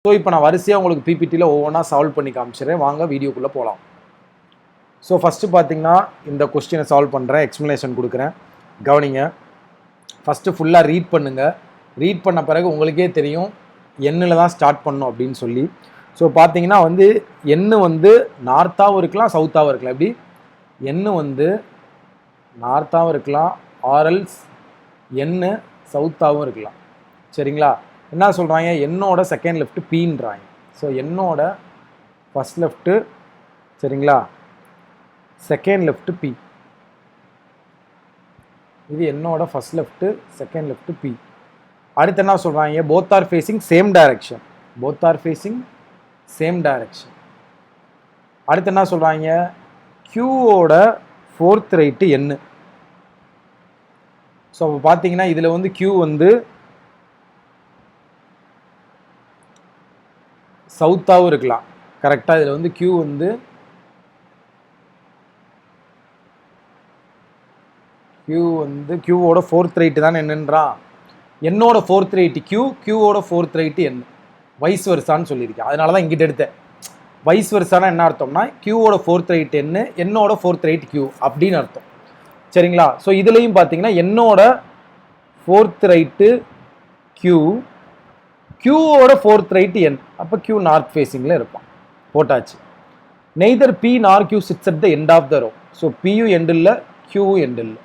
So இப்போ நான் வரிசையாக உங்களுக்கு பிபிடியில் ஒவ்வொன்றா சால்வ் பண்ணி காமிச்சிடுறேன். வாங்க வீடியோக்குள்ளே போகலாம். ஸோ ஃபஸ்ட்டு பார்த்தீங்கன்னா இந்த கொஸ்டினை சால்வ் பண்ணுறேன், எக்ஸ்ப்ளனேஷன் கொடுக்குறேன், கவனிங்க. ஃபஸ்ட்டு ஃபுல்லாக ரீட் பண்ணுங்கள். ரீட் பண்ண பிறகு உங்களுக்கே தெரியும் எண்ணில் தான் ஸ்டார்ட் பண்ணணும் அப்படின்னு சொல்லி. ஸோ பார்த்தீங்கன்னா வந்து எண்ணு வந்து நார்த்தாகவும் இருக்கலாம், சவுத்தாகவும் இருக்கலாம். எப்படி எண்ணு வந்து நார்த்தாகவும் இருக்கலாம், ஆர்எல்ஸ் எண்ணு சவுத்தாகவும் இருக்கலாம். சரிங்களா? என்ன சொல்கிறாங்க, என்னோட செகண்ட் லெஃப்ட் பீன்றாங்க. ஸோ என்னோட ஃபஸ்ட் லெஃப்ட்டு, சரிங்களா, செகண்ட் லெஃப்ட் பி. இது என்னோட first left, second left B. அடுத்து என்ன சொல்கிறாங்க, both are facing same direction. Both are facing same direction. அடுத்து என்ன சொல்கிறாங்க, கியூவோட ஃபோர்த் ரைட்டு எண்ணு. ஸோ அப்போ பார்த்தீங்கன்னா இதில் வந்து கியூ வந்து சவுத்தாகவும் இருக்கலாம். கரெக்டாக இதில் வந்து கியூ வந்து கியூவோட ஃபோர்த் ரைட்டு தான் என்னன்றான். என்னோட ஃபோர்த் ரைட்டு கியூ, கியூவோட ஃபோர்த் ரைட்டு என்ன, வைஸ் வருஷான்னு சொல்லியிருக்கேன். அதனால தான் இங்கிட்ட எடுத்தேன். வைஸ் வருஷானா என்ன அர்த்தம்னா, கியூவோட ஃபோர்த் ரைட்டு என்ன, என்னோட ஃபோர்த் ரைட்டு கியூ அப்படின்னு அர்த்தம். சரிங்களா? ஸோ இதுலேயும் பார்த்தீங்கன்னா என்னோட ஃபோர்த் ரைட்டு கியூ, கியூவோட ஃபோர்த் ரைட்டு என். அப்போ கியூ நார்த் ஃபேஸிங்கில் இருப்பான். போட்டாச்சு. Neither B nor Q sits at the end of the row. So பியும் எண்ட் இல்லை, கியூவும் எண்ட் இல்லை,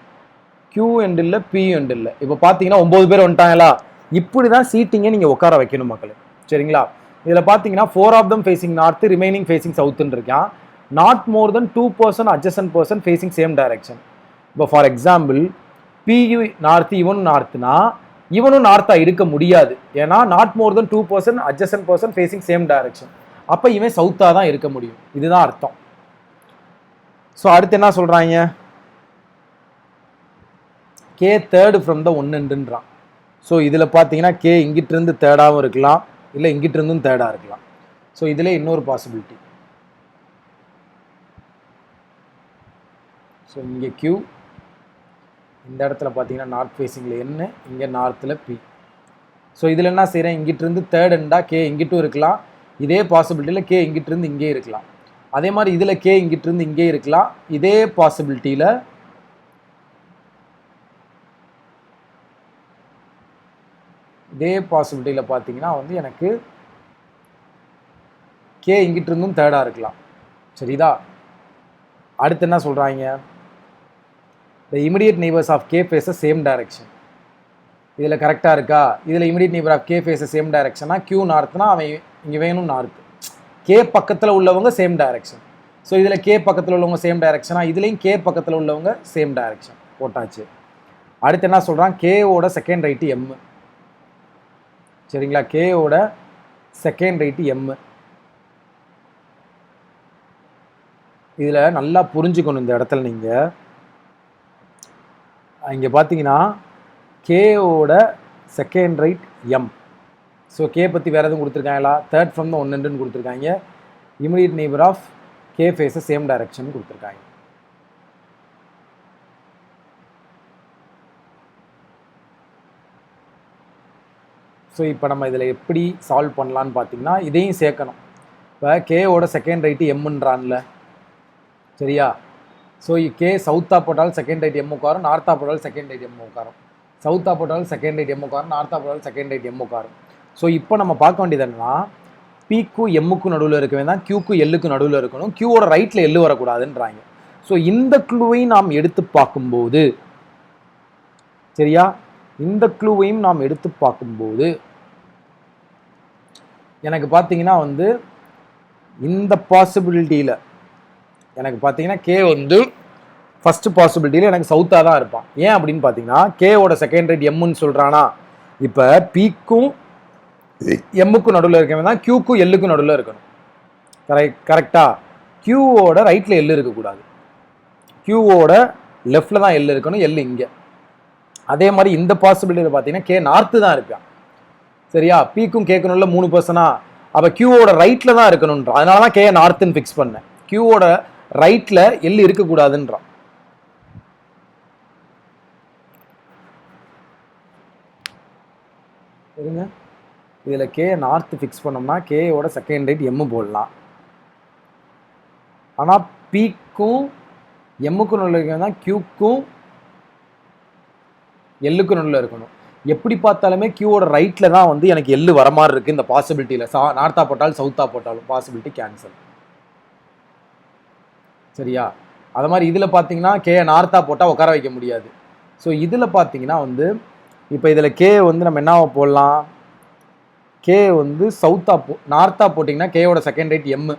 கியூவும் எண்ட் இல்லை, பியும் எண்ட் இல்லை. இப்போ பார்த்தீங்கன்னா 9 பேர் வந்துட்டாங்களா? இப்படி தான் சீட்டிங்கை நீங்கள் உட்கார வைக்கணும் மக்களே. சரிங்களா? இதில் பார்த்தீங்கன்னா 4 of them facing north, remaining facing சவுத்துன்னு இருக்கான். Not more than 2% adjacent person facing same direction. இப்போ ஃபார் எக்ஸாம்பிள் பியு நார்த்து, இவனும் நார்த்துனா இவனும் நார்த்தாக இருக்க முடியாது. ஏன்னா not more than 2% adjacent person facing same direction. அப்போ இவன் சவுத்தாக தான் இருக்க முடியும். இதுதான் அர்த்தம். ஸோ அடுத்து என்ன சொல்கிறாங்க, K third from the one எண்டுன்றான். ஸோ இதில் பார்த்தீங்கன்னா கே இங்கிட்டிருந்து தேர்டாகவும் இருக்கலாம், இல்லை இங்கிட்டிருந்தும் தேர்டாக இருக்கலாம். ஸோ இதில் இன்னொரு பாசிபிலிட்டி. ஸோ இங்கே கியூ, இந்த இடத்துல பார்த்தீங்கன்னா நார்த் ஃபேஸிங்கில் என்ன, இங்கே நார்த்தில் பி. ஸோ இதில் என்ன செய்கிறேன், இங்கிட்டிருந்து தேர்ட் எண்டா கே இங்கிட்டும் இருக்கலாம். இதே பாசிபிலிட்டியில் கே இங்கிட்டிருந்து இங்கே இருக்கலாம். அதே மாதிரி இதில் கே இங்கிட்டிருந்து இங்கே இருக்கலாம். இதே பாசிபிலிட்டியில் பார்த்தீங்கன்னா வந்து எனக்கு கே இங்கிட்டிருந்தும் தேர்டாக இருக்கலாம். சரிதா? அடுத்து என்ன சொல்கிறாங்க, the immediate neighbors of k faces same direction. இதில் கரெக்டாக இருக்கா? இதில் immediate neighbor of k faces same directionனா q நார்த்னா அவன் இங்கே வேணும் நார்த்து. கே பக்கத்தில் உள்ளவங்க சேம் டைரக்ஷன். ஸோ இதில் கே பக்கத்தில் உள்ளவங்க சேம் டைரக்ஷனா, இதுலேயும் கே பக்கத்தில் உள்ளவங்க சேம் டைரக்ஷன். போட்டாச்சு. அடுத்து என்ன சொல்கிறான், கேவோட செகண்ட் ரைட்டு எம். சரிங்களா? கேவோட செகண்ட் ரைட்டு எம். இதில் நல்லா புரிஞ்சுக்கணும் இந்த இடத்துல நீங்கள். இங்கே பார்த்தீங்கன்னா கேவோட second right M. So K பற்றி வேறு எதுவும் கொடுத்துருக்காங்களா? தேர்ட் ஃப்ரம் த ஒன் எண்டுன்னு கொடுத்துருக்காங்க. Immediate neighbour of K faces same direction கொடுத்துருக்காங்க. ஸோ இப்போ நம்ம இதில் எப்படி சால்வ் பண்ணலான்னு பார்த்தீங்கன்னா இதையும் சேர்க்கணும். இப்போ கேவோட செகண்ட் ரைட்டு எம்ன்றான்ல, சரியா? ஸோ கே சவுத்தாக போட்டாலும் செகண்ட் ரைட் எம் உட்காரும், நார்த்தாக போட்டாலும் செகண்ட் ரைட் எம் உட்காரும். சவுத்தாக போட்டாலும் செகண்ட் ரைட் எம் உட்காரும், நார்த்தாக போட்டாலும் செகண்ட் ரைட் எம் உட்காரும். ஸோ இப்போ நம்ம பார்க்க வேண்டியது என்னன்னா, பிக்கும் எம்முக்கும் நடுவில் இருக்க வேண்டாம், கியூக்கும் எல்லுக்கும் நடுவில் இருக்கணும். கியூவோட ரைட்டில் எல்லு வரக்கூடாதுன்றாங்க. ஸோ இந்த க்ளூவையும் நாம் எடுத்து பார்க்கும்போது, சரியா, இந்த க்ளூவையும் நாம் எடுத்து பார்க்கும்போது எனக்கு பார்த்தீங்கன்னா வந்து இந்த பாசிபிலிட்டியில் எனக்கு பார்த்தீங்கன்னா கே வந்து ஃபஸ்ட்டு பாசிபிலிட்டியில் எனக்கு சவுத்தாக தான் இருப்பான். ஏன் அப்படின்னு பார்த்தீங்கன்னா கேவோட செகண்ட் ரைட் எம்முன்னு சொல்கிறானா. இப்போ பிக்கும் எம்முக்கும் நடுவில் இருக்கவன் தான் கியூக்கும் எல்லுக்கும் நடுவில் இருக்கணும். கரெக்டாக கியூவோட ரைட்டில் எல் இருக்கக்கூடாது, கியூவோட லெஃப்டில் தான் எல் இருக்கணும், எல் இங்கே. அதே மாதிரி இந்த பாசிபிலிட்டியில் பார்த்தீங்கன்னா கே நார்த்து தான் இருப்பான். சரியா? பிக்கும் கேட்கணும் இல்லை 3%. அப்போ கியூவோட ரைட்டில் தான் இருக்கணும்ன்றான். அதனால தான் கே நார்த்துன்னு ஃபிக்ஸ் பண்ணேன். கியூவோட ரைட்டில் எல் இருக்கக்கூடாதுன்றான். இருங்க, இதில் கே நார்த்து ஃபிக்ஸ் பண்ணோம்னா கேயோட செகண்ட் ரைட் எம்மு போடலாம். ஆனால் பிக்கும் எம்முக்கும் நடுவில் தான் கியூக்கும் எல்லுக்கும் நடுவில் இருக்கணும். எப்படி பார்த்தாலுமே கியூவோட ரைட்டில் தான் வந்து எனக்கு எள்ளு வர மாதிரி இருக்குது இந்த பாசிபிலிட்டியில். நார்த்தா போட்டாலும் சவுத்தா போட்டாலும் பாசிபிலிட்டி கேன்சல். சரியா? அது மாதிரி இதில் பார்த்தீங்கன்னா கே நார்த்தா போட்டால் உட்கார வைக்க முடியாது. ஸோ இதில் பார்த்தீங்கன்னா வந்து இப்போ இதில் கே வந்து நம்ம என்ன போடலாம், கே வந்து சவுத்தா நார்த்தா போட்டிங்கன்னா கேயோட செகண்ட் ரைட் எம்மு.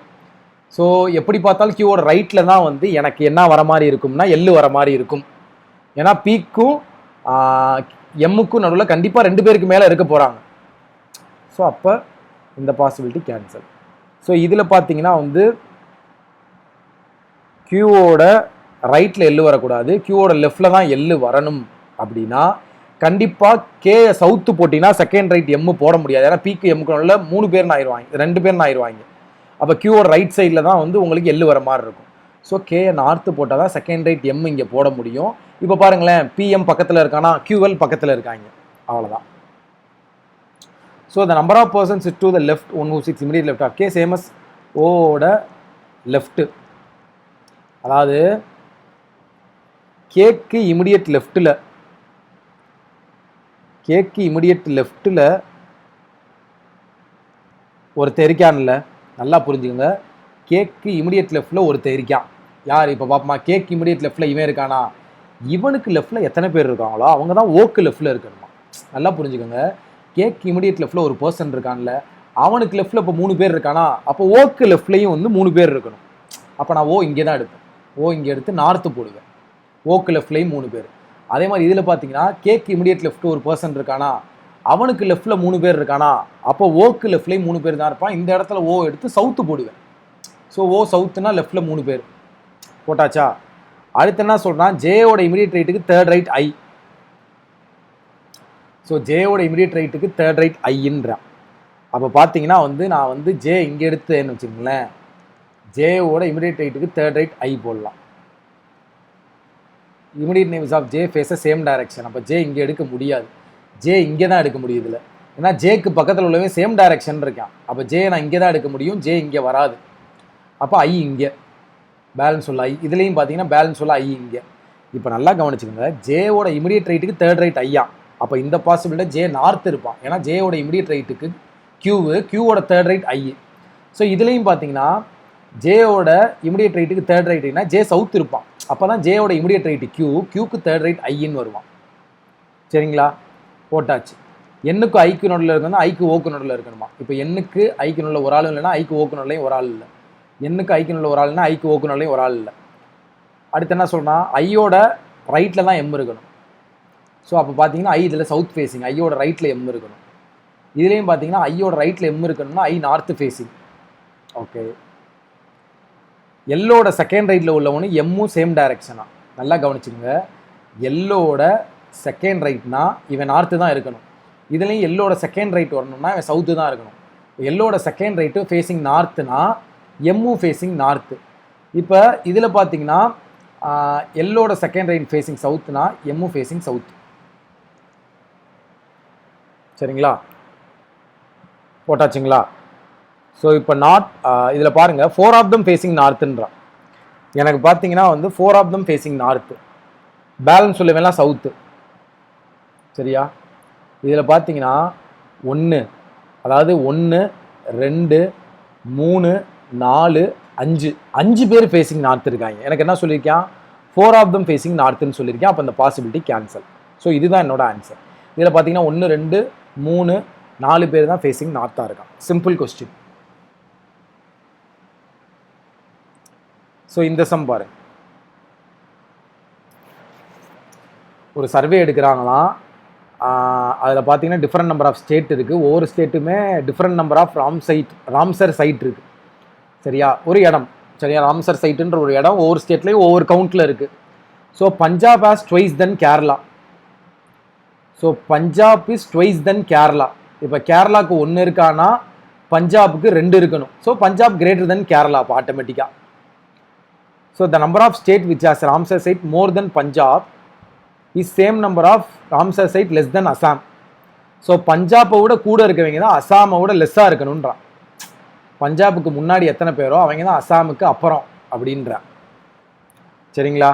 ஸோ எப்படி பார்த்தாலும் கியூவோட ரைட்டில் தான் வந்து எனக்கு என்ன வர மாதிரி இருக்கும்னா எள்ளு வர மாதிரி இருக்கும். ஏன்னா பிக்கும் எம்முக்கும் நடுவில் கண்டிப்பாக 2 பேருக்கு மேலே இருக்க போகிறாங்க. ஸோ அப்போ இந்த பாசிபிலிட்டி கேன்சல். ஸோ இதில் பார்த்தீங்கன்னா வந்து கியூவோட ரைட்டில் எள்ளு வரக்கூடாது, கியூவோட லெஃப்டில் தான் எள்ளு வரணும். அப்படின்னா கண்டிப்பாக கே சவுத்து போட்டிங்கன்னா செகண்ட் ரைட் எம்மு போட முடியாது. ஏன்னா பிக்கு எம்முக்கு நடுவில் 3 பேர்னு ஆயிடுவாங்க, 2 பேர்னு ஆயிடுவாங்க. அப்போ கியூவோட ரைட் சைடில் தான் வந்து உங்களுக்கு எள்ளு வர மாதிரி இருக்கும். ஸோ கே நார்த்து போட்டால் தான் செகண்ட் ரைட் எம் இங்கே போட முடியும். இப்போ பாருங்களேன், பிஎம் பக்கத்தில் இருக்கானா, கியூஎல் பக்கத்தில் இருக்காங்க, அவ்வளோதான். So the number of persons to the left one who six immediate left of K சேமஸ் ஓட லெஃப்ட்டு. அதாவது கேக்கு இமிடியட் லெஃப்ட்டில் ஒரு தெரிக்கான்ல, நல்லா புரிஞ்சுக்கோங்க. கேக்கு இமிடியட் லெஃப்ட்டில் ஒரு தெரிக்கான். யார் இப்போ பார்ப்போமா, கேக் இமிடியட் லெஃப்ட்டில் இவன் இருக்கானா, இவனுக்கு லெஃப்ட்டில் எத்தனை பேர் இருக்காங்களோ அவங்க தான் ஓக்கு லெஃப்ட்டில் இருக்கணுமா. நல்லா புரிஞ்சுக்கோங்க. கேக் இமிடியட் லெஃப்ட்டில் ஒரு பர்சன் இருக்கான்ல, அவனுக்கு லெஃப்ட்டில் இப்போ 3 பேர் இருக்கானா, அப்போ ஓக்கு லெஃப்ட்லேயும் வந்து 3 பேர் இருக்கணும். அப்போ நான் ஓ இங்கே தான் எடுப்பேன், ஓ இங்கே எடுத்து நார்த்து போடுவேன், ஓக்கு லெஃப்ட்லேயும் 3 பேர். அதே மாதிரி இதில் பார்த்தீங்கன்னா கேக் இமிடியட் லெஃப்ட் ஒரு பர்சன் இருக்கானா, அவனுக்கு லெஃப்ட்டில் 3 பேர் இருக்கானா, அப்போ ஓக்கு லெஃப்ட்லேயும் 3 பேர் தான் இருப்பான். இந்த இடத்துல ஓ எடுத்து சவுத்து போடுவேன். ஸோ ஓ சவுத்துனா லெஃப்ட்டில் 3 பேர் போட்டாச்சா. அடுத்து என்ன சொல்கிறான், ஜேயோட இமிடியட் ரைட்டுக்கு தேர்ட் ரைட் ஐ. ஸோ ஜேயோட இமிடியட் ரைட்டுக்கு தேர்ட் ரைட் ஐன்றான். அப்போ பார்த்தீங்கன்னா வந்து நான் வந்து ஜே இங்கே எடுத்தேன்னு வச்சுக்கோங்களேன், ஜேயோட இமிடியட் ரைட்டுக்கு தேர்ட் ரைட் ஐ போடலாம். Immediate names of J face same direction. அப்போ ஜே இங்கே எடுக்க முடியாது, ஜே இங்கே தான் எடுக்க முடியுது. இல்லை, ஏன்னா ஜேக்கு பக்கத்தில் உள்ளவே சேம் டைரக்ஷன் இருக்கான். அப்போ ஜே நான் இங்கே தான் எடுக்க முடியும், ஜே இங்கே வராது. அப்போ ஐ இங்கே பேலன்ஸ் உள்ள ஐ. இதுலேயும் பார்த்தீங்கன்னா பேலன்ஸ் உள்ள ஐ இங்கே. இப்போ நல்லா கவனிச்சுக்கோங்க, ஜேவோட இமிடியட் ரைட்டுக்கு தேர்ட் ரைட் ஐயா. அப்போ இந்த பாசிபிலிட்டி ஜே நார்த் இருப்பான், ஏன்னா ஜேவோட இமிடியட் ரைட்டுக்கு கியூவோட தேர்ட் ரைட் ஐ. ஸோ இதுலேயும் பார்த்தீங்கன்னா ஜேயோட இமிடியட் ரைட்டுக்கு தேர்ட் ரைட்னா ஜே சவுத் இருப்பான். அப்போ தான் ஜேயோட இமிடியட் ரைட்டு கியூக்கு தேர்ட் ரைட் ஐன்னு வருவான். சரிங்களா, போட்டாச்சு. எண்ணுக்கு ஐக்கு நோடில் இருக்கணும், ஐக்கு ஓக்கு நோடில் இருக்கணுமா. இப்போ எண்ணுக்கு ஐக்கு நோடில் ஒரு ஆள் இல்லைன்னா ஐக்கு ஓக்கு நோட்லையும் ஒரு ஆள் இல்லை, எண்ணுக்கு ஐக்கு நோடில் ஒரு ஆள்னா ஐக்கு ஓக்கு நோட்லையும் ஒரு ஆள் இல்லை. அடுத்து என்ன சொல்கிறான், ஐயோட ரைட்டில் தான் எம் இருக்கணும். ஸோ அப்போ பார்த்தீங்கன்னா ஐ இதில் சவுத் ஃபேஸிங், ஐயோட ரைட்டில் எம் இருக்கணும். இதுலேயும் பார்த்தீங்கன்னா ஐயோட ரைட்டில் எம் இருக்கணும்னா ஐ நார்த்து ஃபேஸிங். ஓகே, எல்லோட செகண்ட் ரைட்டில் உள்ளவனு எம்மும் சேம் டைரக்ஷனா. நல்லா கவனிச்சுங்க, எல்லோட செகண்ட் ரைட்னா இவன் நார்த்து தான் இருக்கணும். இதுலேயும் எல்லோட செகண்ட் ரைட் வரணும்னா இவன் சவுத்து தான் இருக்கணும். எல்லோட செகண்ட் ரைட்டு ஃபேஸிங் நார்த்துனா எம்மும் ஃபேஸிங் நார்த்து. இப்போ இதில் பார்த்தீங்கன்னா எல்லோட செகண்ட் ரைட் ஃபேஸிங் சவுத்துனா எம்மும் ஃபேஸிங் சவுத்து. சரிங்களா, போட்டாச்சுங்களா. ஸோ இப்போ இதில் பாருங்கள், 4 ஆஃப் தம் ஃபேஸிங் நார்த்துன்றான். எனக்கு பார்த்தீங்கன்னா வந்து 4 of them facing north, balance சொல்லுவேலாம் சவுத்து. சரியா, இதில் பார்த்தீங்கன்னா 1, அதாவது 1 2 3 4 5 பேர் ஃபேஸிங் நார்த் இருக்காங்க. எனக்கு என்ன சொல்லியிருக்கேன், 4 ஆஃப் தம் ஃபேஸிங் நார்த்துன்னு சொல்லியிருக்கேன். அப்போ அந்த பாசிபிலிட்டி கேன்சல். ஸோ இதுதான் என்னோட ஆன்சர். இதில் பார்த்தீங்கன்னா 1 2 3 4 பேர் தான் ஃபேஸிங் நார்த்தாக இருக்கான். Simple question. ஸோ இந்த சம் பாருங்க, ஒரு சர்வே எடுக்கிறாங்களாம். அதில் பார்த்தீங்கன்னா டிஃப்ரெண்ட் நம்பர் ஆஃப் ஸ்டேட் இருக்குது, ஒவ்வொரு ஸ்டேட்டுமே different number of Ramsar site இருக்குது. சரியா, ஒரு இடம், சரியா, ராம்சர் சைட்டுன்ற ஒரு இடம் ஒவ்வொரு ஸ்டேட்லேயும் ஒவ்வொரு கவுண்டில் இருக்குது. So Punjab has twice than Kerala. So Punjab is twice than Kerala. இப்போ கேரளாவுக்கு 1 இருக்கானா, பஞ்சாபுக்கு 2 இருக்கணும். So Punjab greater than Kerala அப்போ ஆட்டோமேட்டிக்காக. So the number of state which has Ramsar site more than Punjab is same number of Ramsar site less than Assam. So பஞ்சாபை விட கூட இருக்கவங்க தான் அசாமை விட லெஸ்ஸாக இருக்கணுன்றான். பஞ்சாபுக்கு முன்னாடி எத்தனை பேரோ அவங்க தான் அசாமுக்கு அப்புறம் அப்படின்றான். சரிங்களா?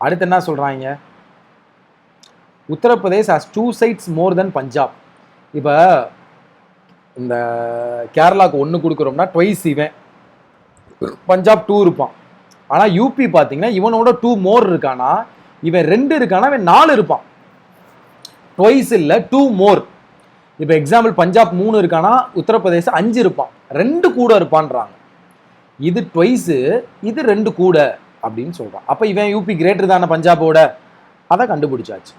அடுத்து என்ன சொல்கிறாங்க, Uttar Pradesh has 2 sites more than Punjab. இப்போ இந்த கேரளாவுக்கு 1 கொடுக்குறோம்னா ட்வைஸ் இவன், பஞ்சாப் 2 இருப்பான். ஆனால் யூபி பார்த்தீங்கன்னா இவனோட 2 more இருக்கானா, இவன் 2 இருக்கானா, இவன் 4 இருப்பான். ட்வைஸ் இல்லை 2 more. இப்போ எக்ஸாம்பிள் பஞ்சாப் 3 இருக்கானா, உத்தரப்பிரதேச 5 இருப்பான், 2 கூட இருப்பான்றாங்க. இது ட்வைஸு, இது 2 கூட அப்படின்னு சொல்கிறான். அப்போ இவன் யூபி கிரேட்டர் தானே பஞ்சாபோட, அதை கண்டுபிடிச்சாச்சு.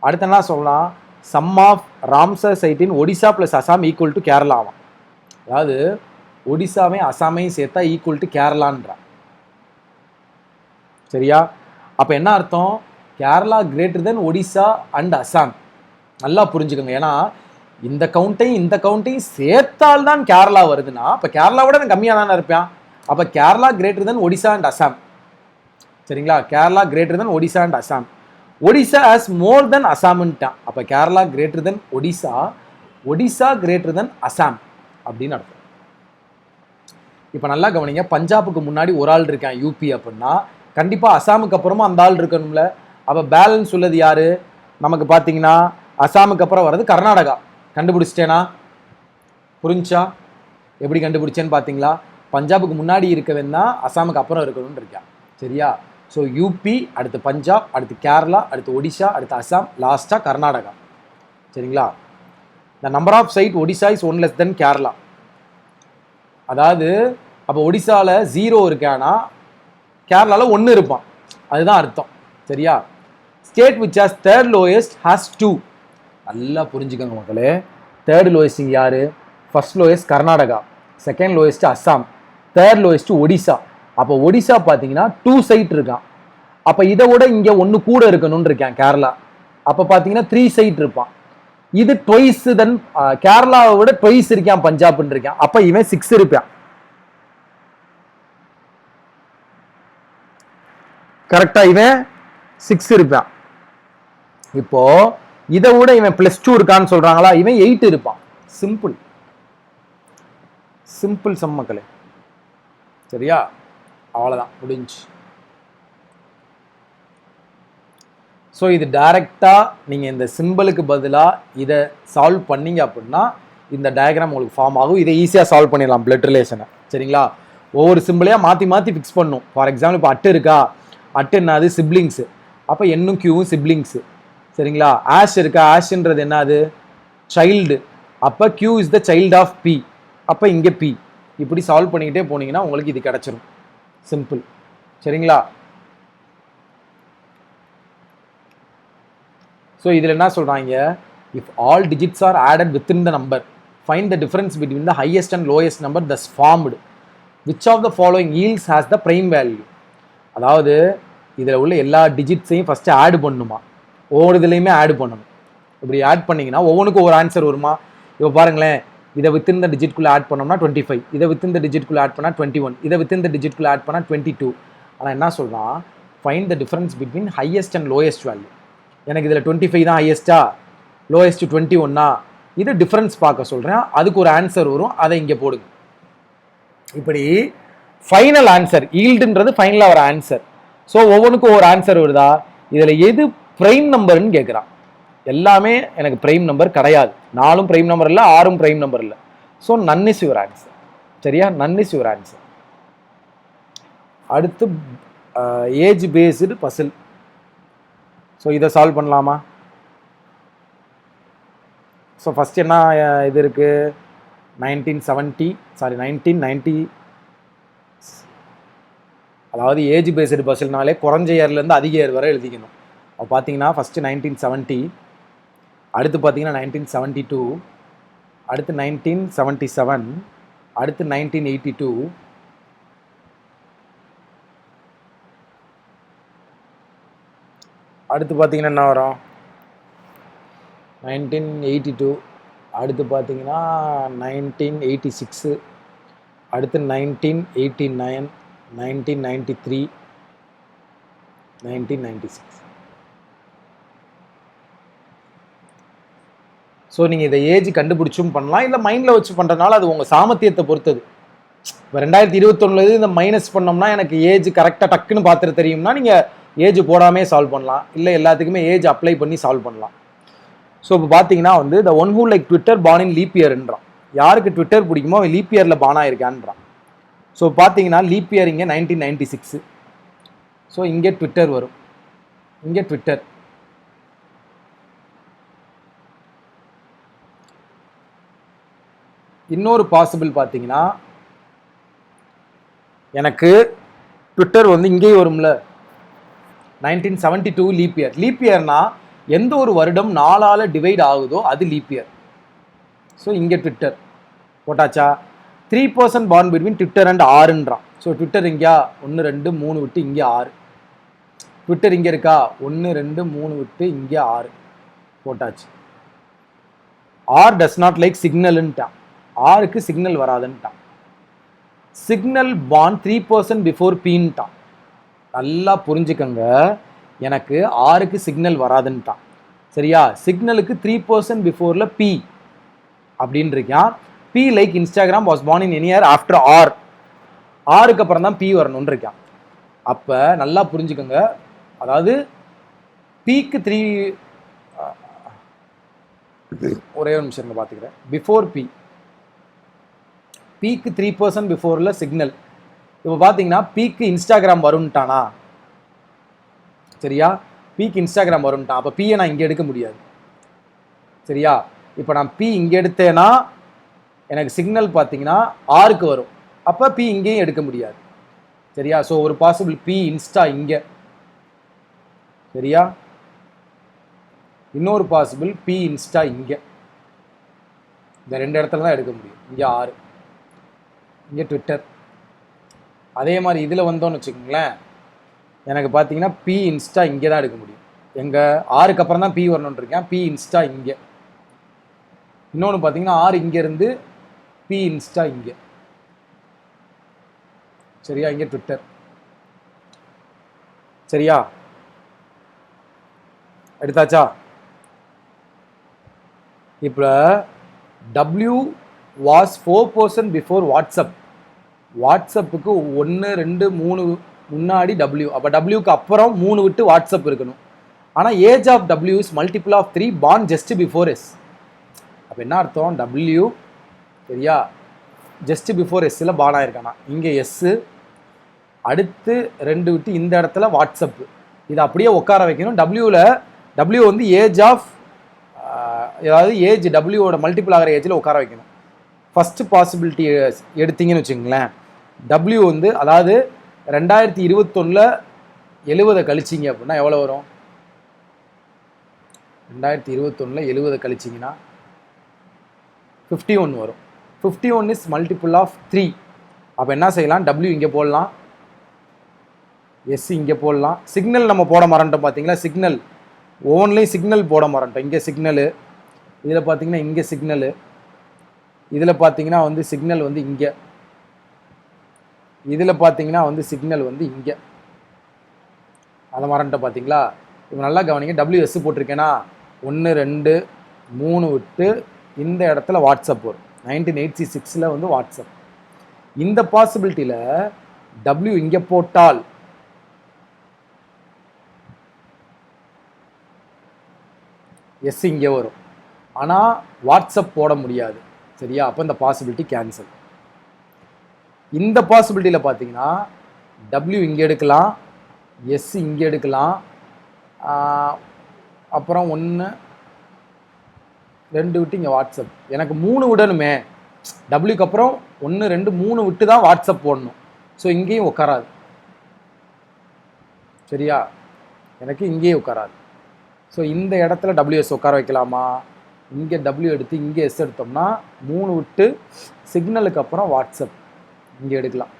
அடுத்து என்ன சொல்லலாம், sum of Ramsar site in Odisha plus Assam equal to கேரளாவான். அதாவது ஒடிசாவையும் அசாமையும் சேர்த்தா ஈக்குவல் டு கேரளான்றான். சரியா? அப்போ என்ன அர்த்தம், Kerala greater than Odisha and Assam. நல்லா புரிஞ்சுக்கோங்க. ஏன்னா இந்த கவுண்ட்டையும் சேர்த்தால்தான் கேரளா வருதுன்னா அப்போ கேரளாவோட கம்மியாக தானே இருப்பான். அப்போ Kerala greater than Odisha and Assam. சரிங்களா? Kerala greater than Odisha and Assam. Odisha has more than அசாம்ட்டான். அப்போ Kerala greater than Odisha, Odisha greater than Assam அப்படின்னு அர்த்தம். இப்போ நல்லா கவனிங்க, பஞ்சாபுக்கு முன்னாடி ஒரு ஆள் இருக்கான் யூபி அப்படின்னா கண்டிப்பாக அசாமுக்கு அப்புறமா அந்த ஆள் இருக்கணும்ல. அப்போ பேலன்ஸ் உள்ளது யாரு நமக்கு பார்த்தீங்கன்னா, அசாமுக்கு அப்புறம் வர்றது கர்நாடகா. கண்டுபிடிச்சிட்டேனா? புரிஞ்சா? எப்படி கண்டுபிடிச்சேன்னு பார்த்தீங்களா? பஞ்சாபுக்கு முன்னாடி இருக்கவன் தான் அசாமுக்கு அப்புறம் இருக்கணும்னு இருக்கான். சரியா? ஸோ யூபி, அடுத்து பஞ்சாப், அடுத்து கேரளா, அடுத்து ஒடிசா, அடுத்து அசாம், லாஸ்ட்டாக கர்நாடகா. சரிங்களா? The number of side Odisha is 1 less than Kerala. அதாவது அப்போ ஒடிசாவில் 0 இருக்கானா, கேரளாவில் 1 இருப்பான், அதுதான் அர்த்தம். சரியா? State which has third lowest has 2. நல்லா புரிஞ்சுக்கோங்க மக்களே. தேர்ட் லோயஸ்ட் யார்? First lowest Karnataka, second lowest Assam, third lowest Odisha. அப்போ ஒடிசா பார்த்தீங்கன்னா 2 சைட் இருக்கான். அப்போ இதை விட இங்கே 1 கூட இருக்கணும்னு இருக்கான் கேரளா. அப்போ பார்த்தீங்கன்னா 3 சைட் இருப்பான். இது ட்வைஸ் தென் கேரளாவை விட ட்வைஸ் இருக்கான் பஞ்சாப்னு இருக்கான். அப்போ இவன் 6 இருப்பான். கரெக்டா? இவன் 6 இருப்பான். இப்போ இதை விட இவன் +2 இருக்கான்னு சொல்றாங்களா, இவன் 8 இருப்பான். சிம்பிள் சிம்பிள் சம் மக்களே. சரியா? அவ்வளோதான், முடிஞ்சு. ஸோ இது டைரெக்டாக நீங்கள் இந்த சிம்பிளுக்கு பதிலாக இதை சால்வ் பண்ணீங்க அப்படின்னா இந்த டயக்ராம் உங்களுக்கு ஃபார்ம் ஆகும். இதை ஈஸியாக சால்வ் பண்ணிடலாம் பிளட் ரிலேஷனை. சரிங்களா? ஒவ்வொரு சிம்பிளையாக மாற்றி மாற்றி ஃபிக்ஸ் பண்ணும். ஃபார் எக்ஸாம்பிள் இப்போ அட்டு இருக்கா, அட்டு என்னது சிப்ளிங்ஸு, அப்போ என்னும் கியூவும் சிப்ளிங்ஸு. சரிங்களா? ஆஷ் இருக்கா, ஆஷ்ன்றது என்னது சைல்டு, அப்போ Q is the child of B, அப்போ இங்கே பி. இப்படி சால்வ் பண்ணிக்கிட்டே போனீங்கன்னா உங்களுக்கு இது கிடச்சிரும். சிம்பிள். சரிங்களா? ஸோ இதில் என்ன சொல்கிறாங்க, if all digits are added within the number find the difference between the highest and lowest number thus formed which of the following ஈல்ஸ் ஹேஸ் த பிரைம் வேல்யூ. அதாவது இதில் உள்ள எல்லா டிஜிட்ஸையும் ஃபஸ்ட்டு ஆட் பண்ணணுமா, ஒவ்வொரு இதுலேயுமே ஆட் பண்ணணும். இப்படி ஆட் பண்ணிங்கன்னா ஒவ்வொன்றுக்கும் ஒரு ஆன்சர் வருமா. இப்போ பாருங்களேன், இதை வித்தின் த டிஜிட்குள்ளே ஆட் பண்ணோம்னா 25, இதை வித்தின் த டிஜிட்குள்ளே ஆட் பண்ணால் 21, இதை வித்தின் த டிஜிட்குள்ளே ஆட் பண்ணால் 22. ஆனால் என்ன சொல்கிறான், find the difference between highest and lowest value. எனக்கு இதில் 25 தான் ஹையஸ்ட்டா, லோயஸ்ட் 21னா, இது டிஃபரன்ஸ் பார்க்க சொல்கிறேன். அதுக்கு ஒரு ஆன்சர் வரும், அதை இங்கே போடுங்க. இப்படி ஃபைனல் ஆன்சர் ஈல்டுன்றது ஃபைனலாக ஒரு ஆன்சர். ஸோ ஒவ்வொன்றுக்கும் ஒரு ஆன்சர் வருதா, இதில் எது ப்ரைம் நம்பர்னு கேட்குறான். எல்லாமே எனக்கு ப்ரைம் நம்பர் கிடையாது. 4ம் ப்ரைம் நம்பர் இல்லை, 6ம் ப்ரைம் நம்பர் இல்லை. So none is your answer. சரியா? None is your answer. அடுத்து ஏஜ் பேஸ்டு பசில். ஸோ இதை சால்வ் பண்ணலாமா? ஸோ ஃபஸ்ட் என்ன இது இருக்குது, 1990, அதாவது ஏஜ் பேஸ்டு பசில்னாலே குறைஞ்ச இயர்லேருந்து அதிக இயர் வரை எழுதிக்கணும். அப்போ பார்த்தீங்கன்னா ஃபஸ்ட்டு 1970, அடுத்து பார்த்தீங்கன்னா 1972, அடுத்து 1977, அடுத்து 1982, அடுத்து பார்த்தீங்கன்னா என்ன வரும் 1982, அடுத்து பார்த்தீங்கன்னா 1986, அடுத்து 1989, 1993, 1996. ஸோ நீங்கள் இதை ஏஜ் கண்டுபிடிச்சும் பண்ணலாம், இல்லை மைண்டில் வச்சு பண்ணுறதுனால அது உங்கள் சாமர்த்தியத்தை பொறுத்தது. இப்போ 2021 இந்த மைனஸ் பண்ணோம்னா எனக்கு ஏஜ் கரெக்டாக டக்குன்னு பார்த்துட்டு தெரியும்னா நீங்கள் ஏஜ் போடாமே சால்வ் பண்ணலாம், இல்லை எல்லாத்துக்குமே ஏஜ் அப்ளை பண்ணி சால்வ் பண்ணலாம். ஸோ இப்போ பார்த்தீங்கன்னா வந்து the one who like Twitter born in leap இயர்ன்றான். யாருக்கு ட்விட்டர் பிடிக்குமோ அவன் லீப் இயரில் பான் ஆயிருக்கான்றான். ஸோ பார்த்தீங்கன்னா லீப் இயர் இங்கே 1996. ஸோ இங்கே ட்விட்டர் வரும், இங்கே ட்விட்டர். இன்னொரு பாசிபிள் பார்த்தீங்கன்னா எனக்கு ட்விட்டர் வந்து இங்கேயும் வரும்ல, 1972 லீப் இயர். லீப் இயர்னா எந்த ஒரு வருடம் 4ஆல் டிவைட் ஆகுதோ அது லீப் இயர். ஸோ இங்கே ட்விட்டர் போட்டாச்சா. 3% பார்ன் பிட்வீன் ட்விட்டர் அண்ட் ஆறுன்றான். ஸோ ட்விட்டர் இங்கேயா 1 2 3 விட்டு இங்கே 6. ட்விட்டர் இங்கே இருக்கா 1 2 3 விட்டு இங்கே 6 போட்டாச்சு. ஆர் டஸ் நாட் லைக் சிக்னல்ன்ட்டான். ஆருக்கு சிக்னல் வராதுன்ட்டான். சிக்னல் பார்ன் 3% பிஃபோர் பீன்ட்டான். நல்லா புரிஞ்சுக்கங்க, எனக்கு ஆருக்கு சிக்னல் வராதுன்ட்டான். சரியா, சிக்னலுக்கு 3% பிஃபோர்ல பி அப்படின்னு இருக்கான். B like Instagram was born in any year after R. ஆருக்கு அப்புறம் தான் பி வரணும்னு இருக்கான். அப்போ நல்லா புரிஞ்சுக்கோங்க, அதாவது பிக்கு 3 ஒரே ஒரு நிமிஷம் பார்த்துக்கிறேன். பிஃபோர் பிக்கு 3% பிஃபோர்ல சிக்னல். இப்போ பார்த்தீங்கன்னா பிக்கு இன்ஸ்டாகிராம் வரும்ட்டானா. சரியா, பிக்கு இன்ஸ்டாகிராம் வரும்ட்டான். அப்போ பியை நான் இங்கே எடுக்க முடியாது. சரியா, இப்போ நான் பி இங்கே எடுத்தேன்னா எனக்கு சிக்னல் பார்த்தீங்கன்னா ஆருக்கு வரும். அப்போ பி இங்கேயும் எடுக்க முடியாது. சரியா, ஸோ ஒரு பாசிபிள் பி இன்ஸ்டா இங்கே. சரியா, இன்னொரு பாசிபிள் பி இன்ஸ்டா இங்கே. இந்த 2 இடத்துல தான் எடுக்க முடியும். இங்கே 6, இங்கே ட்விட்டர். அதே மாதிரி இதில் வந்தோன்னு வச்சுக்கோங்களேன், எனக்கு பார்த்தீங்கன்னா பி இன்ஸ்டா இங்கே தான் எடுக்க முடியும். எங்கள் ஆருக்கு அப்புறம் தான் பி வரணுன்னு இருக்கேன். பி இன்ஸ்டா இங்கே. இன்னொன்று பார்த்தீங்கன்னா ஆறு இங்கேருந்து பி இன்ஸ்டா இங்கே. சரியா, இங்கே ட்விட்டர். சரியா, எடுத்தாச்சா. இப்போ W வாஸ் 4% பிஃபோர் வாட்ஸ்அப். வாட்ஸ்அப்புக்கு 1 2 3 முன்னாடி W. அப்போ டபிள்யூக்கு அப்புறம் 3 விட்டு வாட்ஸ்அப் இருக்கணும். ஆனால் age of W is multiple of 3 born just before S. அப்போ என்ன அர்த்தம், W சரியா ஜஸ்ட் பிஃபோர் எஸ்ஸில் பார்ன் ஆயிருக்கானா. இங்கே எஸ்ஸு, அடுத்து 2 விட்டு இந்த இடத்துல வாட்ஸ்அப்பு. இதை அப்படியே உட்கார வைக்கணும். W வந்து ஏஜ் ஆஃப், அதாவது ஏஜ் டபிள்யூவோட மல்டிபிள் ஆகிற ஏஜில் உட்கார வைக்கணும். ஃபஸ்ட்டு பாசிபிலிட்டி எடுத்தீங்கன்னு வச்சுங்களேன், W வந்து அதாவது 2021 70 கழிச்சிங்க அப்படின்னா எவ்வளோ வரும்? 2021 70 கழிச்சிங்கன்னா 51 வரும். 51 இஸ் மல்டிபிள் ஆஃப் 3. அப்போ என்ன செய்யலாம், W இங்கே போடலாம், எஸ் இங்கே போடலாம். சிக்னல் நம்ம போட மறந்துட்டோம் பார்த்தீங்களா, சிக்னல் ஓன்லி சிக்னல் போட மறந்துட்டோம். இங்கே சிக்னலு, இதில் பார்த்தீங்கன்னா இங்கே சிக்னலு, இதில் பார்த்தீங்கன்னா வந்து சிக்னல் வந்து இங்கே, இதில் பார்த்தீங்கன்னா வந்து சிக்னல் வந்து இங்கே. அதை மறந்துட்டோம் பார்த்தீங்களா. இப்போ நல்லா கவனிங்க, WS போட்டிருக்கேன்னா 1 2 3 விட்டு இந்த இடத்துல வாட்ஸ்அப் வரும். 1986 வந்து வாட்ஸ்அப். இந்த பாசிபிலிட்டியில் W இங்கே போட்டால் எஸ் இங்கே வரும். ஆனால் வாட்ஸ்அப் போட முடியாது. சரியா, அப்போ இந்த பாசிபிலிட்டி கேன்சல். இந்த பாசிபிலிட்டியில் பார்த்தீங்கன்னா W இங்கே எடுக்கலாம், எஸ் இங்கே எடுக்கலாம், அப்புறம் 1 2 விட்டு இங்கே வாட்ஸ்அப். எனக்கு 3 விடணுமே, டபிள்யூக்கு அப்புறம் 1 2 3 விட்டு தான் வாட்ஸ்அப் போடணும். ஸோ இங்கேயும் உட்காராது. சரியா, எனக்கு இங்கேயும் உட்காராது. ஸோ இந்த இடத்துல WS உட்கார வைக்கலாமா, இங்கே W எடுத்து இங்கே எஸ் எடுத்தோம்னா 3 விட்டு சிக்னலுக்கு அப்புறம் வாட்ஸ்அப் இங்கே எடுக்கலாம்.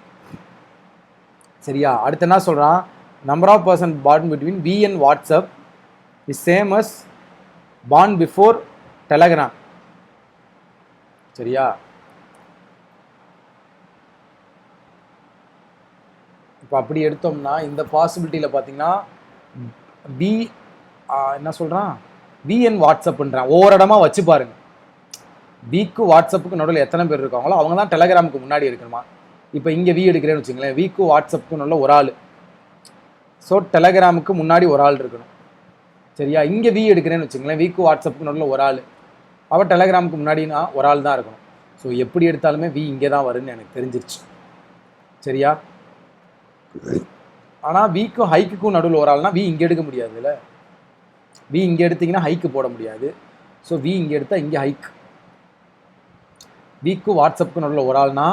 சரியா, அடுத்து என்ன சொல்கிறான், number of person born between V and WhatsApp is same as born before Telegram. சரியா, இப்போ அப்படி எடுத்தோம்னா இந்த பாசிபிலிட்டியில் பார்த்தீங்கன்னா B என்ன சொல்கிறான், V and வாட்ஸ்அப்ன்றான். ஒவ்வொரு இடமா வச்சு பாருங்க. வீக்கு வாட்ஸ்அப்புக்கு நடுவில் எத்தனை பேர் இருக்காங்களோ அவங்க தான் டெலகிராமுக்கு முன்னாடி இருக்கணுமா. இப்போ இங்கே வி எடுக்கிறேன்னு வச்சுங்களேன், வீக்கு வாட்ஸ்அப்புக்கு நடுவில் ஒரு ஆள், ஸோ டெலகிராமுக்கு முன்னாடி ஒரு ஆள் இருக்கணும். சரியா, இங்கே வி எடுக்கிறேன்னு வச்சுங்களேன், வீக்கு வாட்ஸ்அப்புக்கு நடுவில் ஒரு ஆள், அவள் டெலகிராமுக்கு முன்னாடினா ஒரு ஆள் தான் இருக்கணும். ஸோ எப்படி எடுத்தாலுமே வி இங்கே தான் வரும்னு எனக்கு தெரிஞ்சிருச்சு. சரியா, ஆனால் வீக்கும் ஹைக்குக்கும் நடுவில் ஒரு ஆள்னா வி இங்கே எடுக்க முடியாதுல்ல. வி இங்கே எடுத்திங்கன்னா ஹைக்கு போட முடியாது. ஸோ வி இங்கே எடுத்தால் இங்கே ஹைக். வீக்கு வாட்ஸ்அப்புக்கு நடுவில் ஒரு ஆள்னா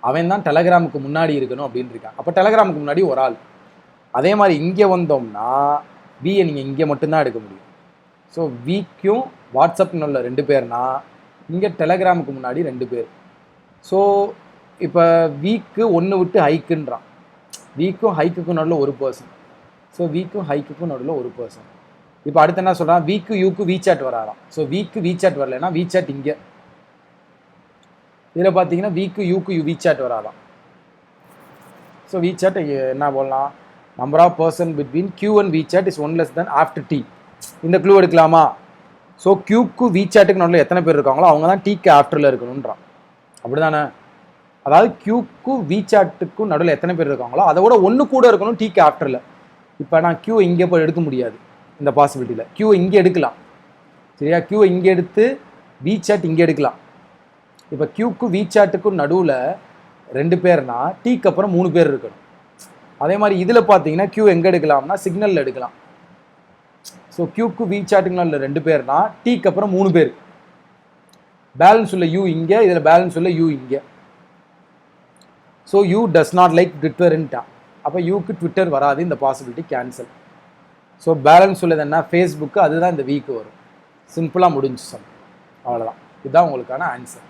அவன் தான் டெலகிராமுக்கு முன்னாடி இருக்கணும் அப்படின்னு இருக்கான். அப்போ டெலகிராமுக்கு முன்னாடி ஒரு ஆள். அதே மாதிரி இங்கே வந்தோம்னா வியை நீங்கள் இங்கே மட்டும்தான் எடுக்க முடியும். ஸோ வீக்கும் வாட்ஸ்அப் நடுவில் 2 பேர்னா இங்கே டெலகிராமுக்கு முன்னாடி 2 பேர். ஸோ இப்போ வீக்கு 1 விட்டு ஹைக்குன்றான். வீக்கும் ஹைக்குக்கும் நடுவில் ஒரு பர்சன். ஸோ வீக்கும் ஹைக்குக்கும் நடுவில் ஒரு பர்சன். இப்போ அடுத்து என்ன சொல்கிறான், வீக்கு யூக்கு வீசாட் வராதான். ஸோ வீக்கு வீசாட் வரலைன்னா வீசாட் இங்கே. இதில் பார்த்தீங்கன்னா வீக்கு யூக்கு வீசாட் வராதான். ஸோ வீசாட் என்ன போடலாம், number of person between Q and WeChat is 1 less than after T. இந்த க்ளூ எடுக்கலாமா. ஸோ கியூக்கு வீசாட்டுக்கு நடுவில் எத்தனை பேர் இருக்காங்களோ அவங்க தான் டீக்கு ஆஃப்டரில் இருக்கணுன்றான். அப்படி தானே, அதாவது கியூக்கும் வீசாட்டுக்கும் நடுவில் எத்தனை பேர் இருக்காங்களோ அதை விட 1 கூட இருக்கணும் டீக்கு ஆஃப்டரில். இப்போ நான் கியூ இங்கே போய் எடுக்க முடியாது இந்த பாசிபிலிட்டியில். கியூ இங்கே எடுக்கலாம். சரியா, கியூ இங்கே எடுத்து வீசாட் இங்கே எடுக்கலாம். இப்போ கியூக்கு வீசாட்டுக்கும் நடுவில் 2 பேர்னா டீக்கு அப்புறம் 3 பேர் இருக்கணும். அதே மாதிரி இதில் பார்த்தீங்கன்னா கியூ எங்கே எடுக்கலாம்னா சிக்னலில் எடுக்கலாம். ஸோ கியூக்கு வீசாட்டுக்கு நடுவில் 2 பேர்னா டீக்கு அப்புறம் 3 பேர். பேலன்ஸ் உள்ள யூ இங்கே, இதில் பேலன்ஸ் உள்ள யூ இங்கே. So U does not like ட்விட்டர்ன்ட்டா. அப்போ யூக்கு ட்விட்டர் வராது, இந்த பாசிபிலிட்டி கேன்சல். ஸோ பேலன்ஸ் உள்ளது என்ன, ஃபேஸ்புக்கு, அதுதான் இந்த வீக்கு வரும். சிம்பிளாக முடிஞ்சு சொல், அவ்வளோதான். இதுதான் உங்களுக்கான ஆன்சர்.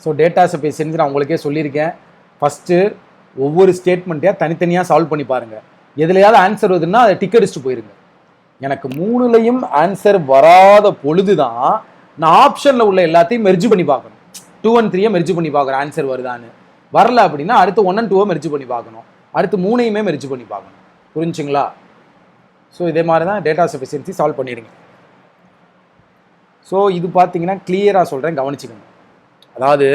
ஸோ டேட்டாஸை போய் செஞ்சு நான் உங்களுக்கே சொல்லியிருக்கேன். ஃபஸ்ட்டு ஒவ்வொரு ஸ்டேட்மெண்ட்டையாக தனித்தனியாக சால்வ் பண்ணி பாருங்கள். எதுலையாவது ஆன்சர் வருதுன்னா அதை டிக் அடிச்சுட்டு போயிருங்க. எனக்கு 3லையும் ஆன்சர் வராத பொழுது தான் நான் ஆப்ஷனில் உள்ள எல்லாத்தையும் மெர்ஜ் பண்ணி பார்க்கணும். 2 and 3 மெர்ஜ் பண்ணி பார்க்குறேன் ஆன்சர் வருதான்னு. வரல அப்படின்னா அடுத்து 1 and 2 மெர்ஜ் பண்ணி பார்க்கணும். அடுத்து 3ஐயுமே மெர்ஜ் பண்ணி பார்க்கணும். புரிஞ்சுங்களா. ஸோ இதே மாதிரி தான் டேட்டா சஃபிஷியன்சி சால்வ் பண்ணிடுங்க. ஸோ இது பார்த்தீங்கன்னா கிளியராக சொல்கிறேன், கவனிச்சுக்கோங்க. அதாவது